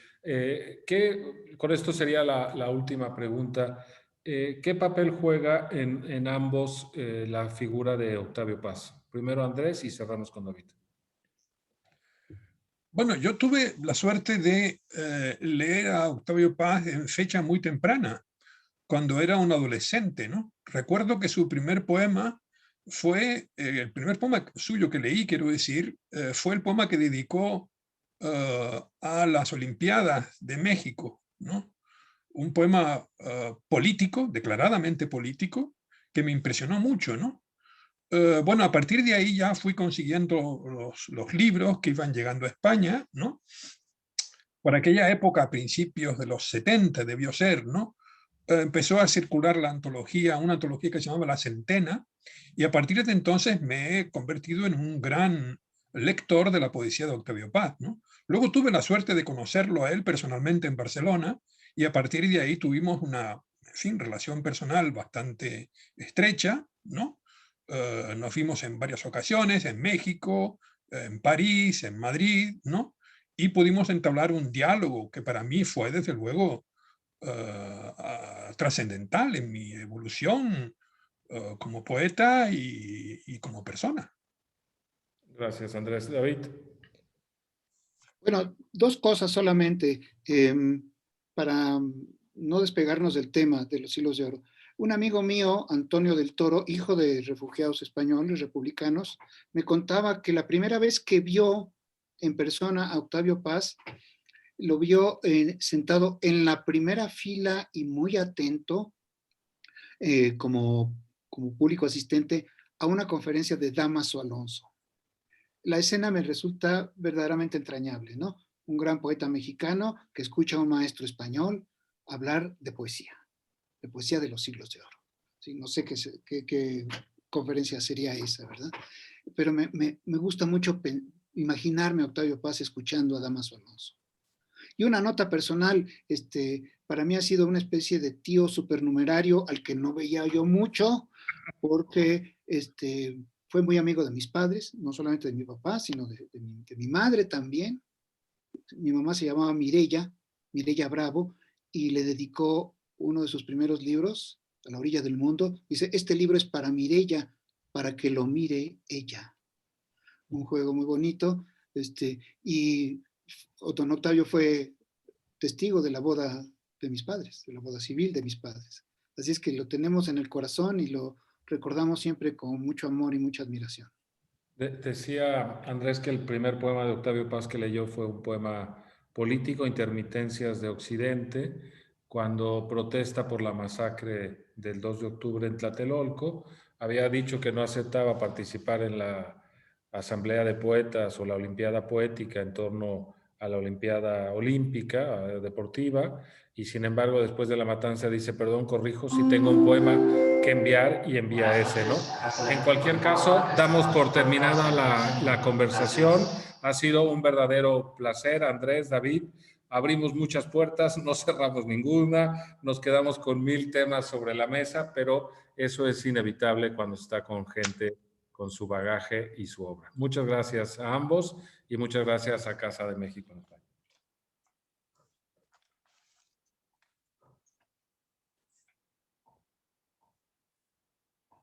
Con esto sería la última pregunta. ¿Qué papel juega en ambos la figura de Octavio Paz? Primero Andrés y cerramos con David. Bueno, yo tuve la suerte de leer a Octavio Paz en fecha muy temprana, cuando era un adolescente, ¿no? Recuerdo que su primer poema fue, el primer poema suyo que leí, quiero decir, fue el poema que dedicó a las Olimpiadas de México, ¿no? Un poema político, declaradamente político, que me impresionó mucho, ¿no? Bueno, a partir de ahí ya fui consiguiendo los libros que iban llegando a España, ¿no? Por aquella época, a principios de los 70 debió ser, ¿no? Empezó a circular la antología, una antología que se llamaba La Centena, y a partir de entonces me he convertido en un gran lector de la poesía de Octavio Paz, ¿no? Luego tuve la suerte de conocerlo a él personalmente en Barcelona, y a partir de ahí tuvimos una, en fin, relación personal bastante estrecha, ¿no? Nos vimos en varias ocasiones, en México, en París, en Madrid, ¿no? Y pudimos entablar un diálogo que para mí fue, desde luego, trascendental en mi evolución como poeta y como persona. Gracias, Andrés. David. Bueno, dos cosas solamente para no despegarnos del tema de los hilos de oro. Un amigo mío, Antonio del Toro, hijo de refugiados españoles, republicanos, me contaba que la primera vez que vio en persona a Octavio Paz, lo vio sentado en la primera fila y muy atento como público asistente a una conferencia de Dámaso Alonso. La escena me resulta verdaderamente entrañable, ¿no? Un gran poeta mexicano que escucha a un maestro español hablar de poesía de los siglos de oro. Sí, no sé qué conferencia sería esa, ¿verdad? Pero me gusta mucho imaginarme a Octavio Paz escuchando a Dámaso Alonso. Y una nota personal, para mí ha sido una especie de tío supernumerario al que no veía yo mucho, porque fue muy amigo de mis padres, no solamente de mi papá, sino de mi madre también. Mi mamá se llamaba Mireya Bravo, y le dedicó uno de sus primeros libros, A la orilla del mundo. Dice, este libro es para Mireya, para que lo mire ella. Un juego muy bonito. Y don Octavio fue testigo de la boda de mis padres, de la boda civil de mis padres. Así es que lo tenemos en el corazón y lo recordamos siempre con mucho amor y mucha admiración. Decía Andrés que el primer poema de Octavio Paz que leyó fue un poema político, Intermitencias de Occidente, cuando protesta por la masacre del 2 de octubre en Tlatelolco. Había dicho que no aceptaba participar en la Asamblea de Poetas o la Olimpiada Poética en torno a la Olimpiada Olímpica Deportiva, y sin embargo después de la matanza dice, perdón, corrijo, si tengo un poema que enviar, y envía ese, ¿no? En cualquier caso, damos por terminada la conversación. Ha sido un verdadero placer, Andrés, David, abrimos muchas puertas, no cerramos ninguna, nos quedamos con 1000 temas sobre la mesa, pero eso es inevitable cuando se está con gente con su bagaje y su obra. Muchas gracias a ambos y muchas gracias a Casa de México en España.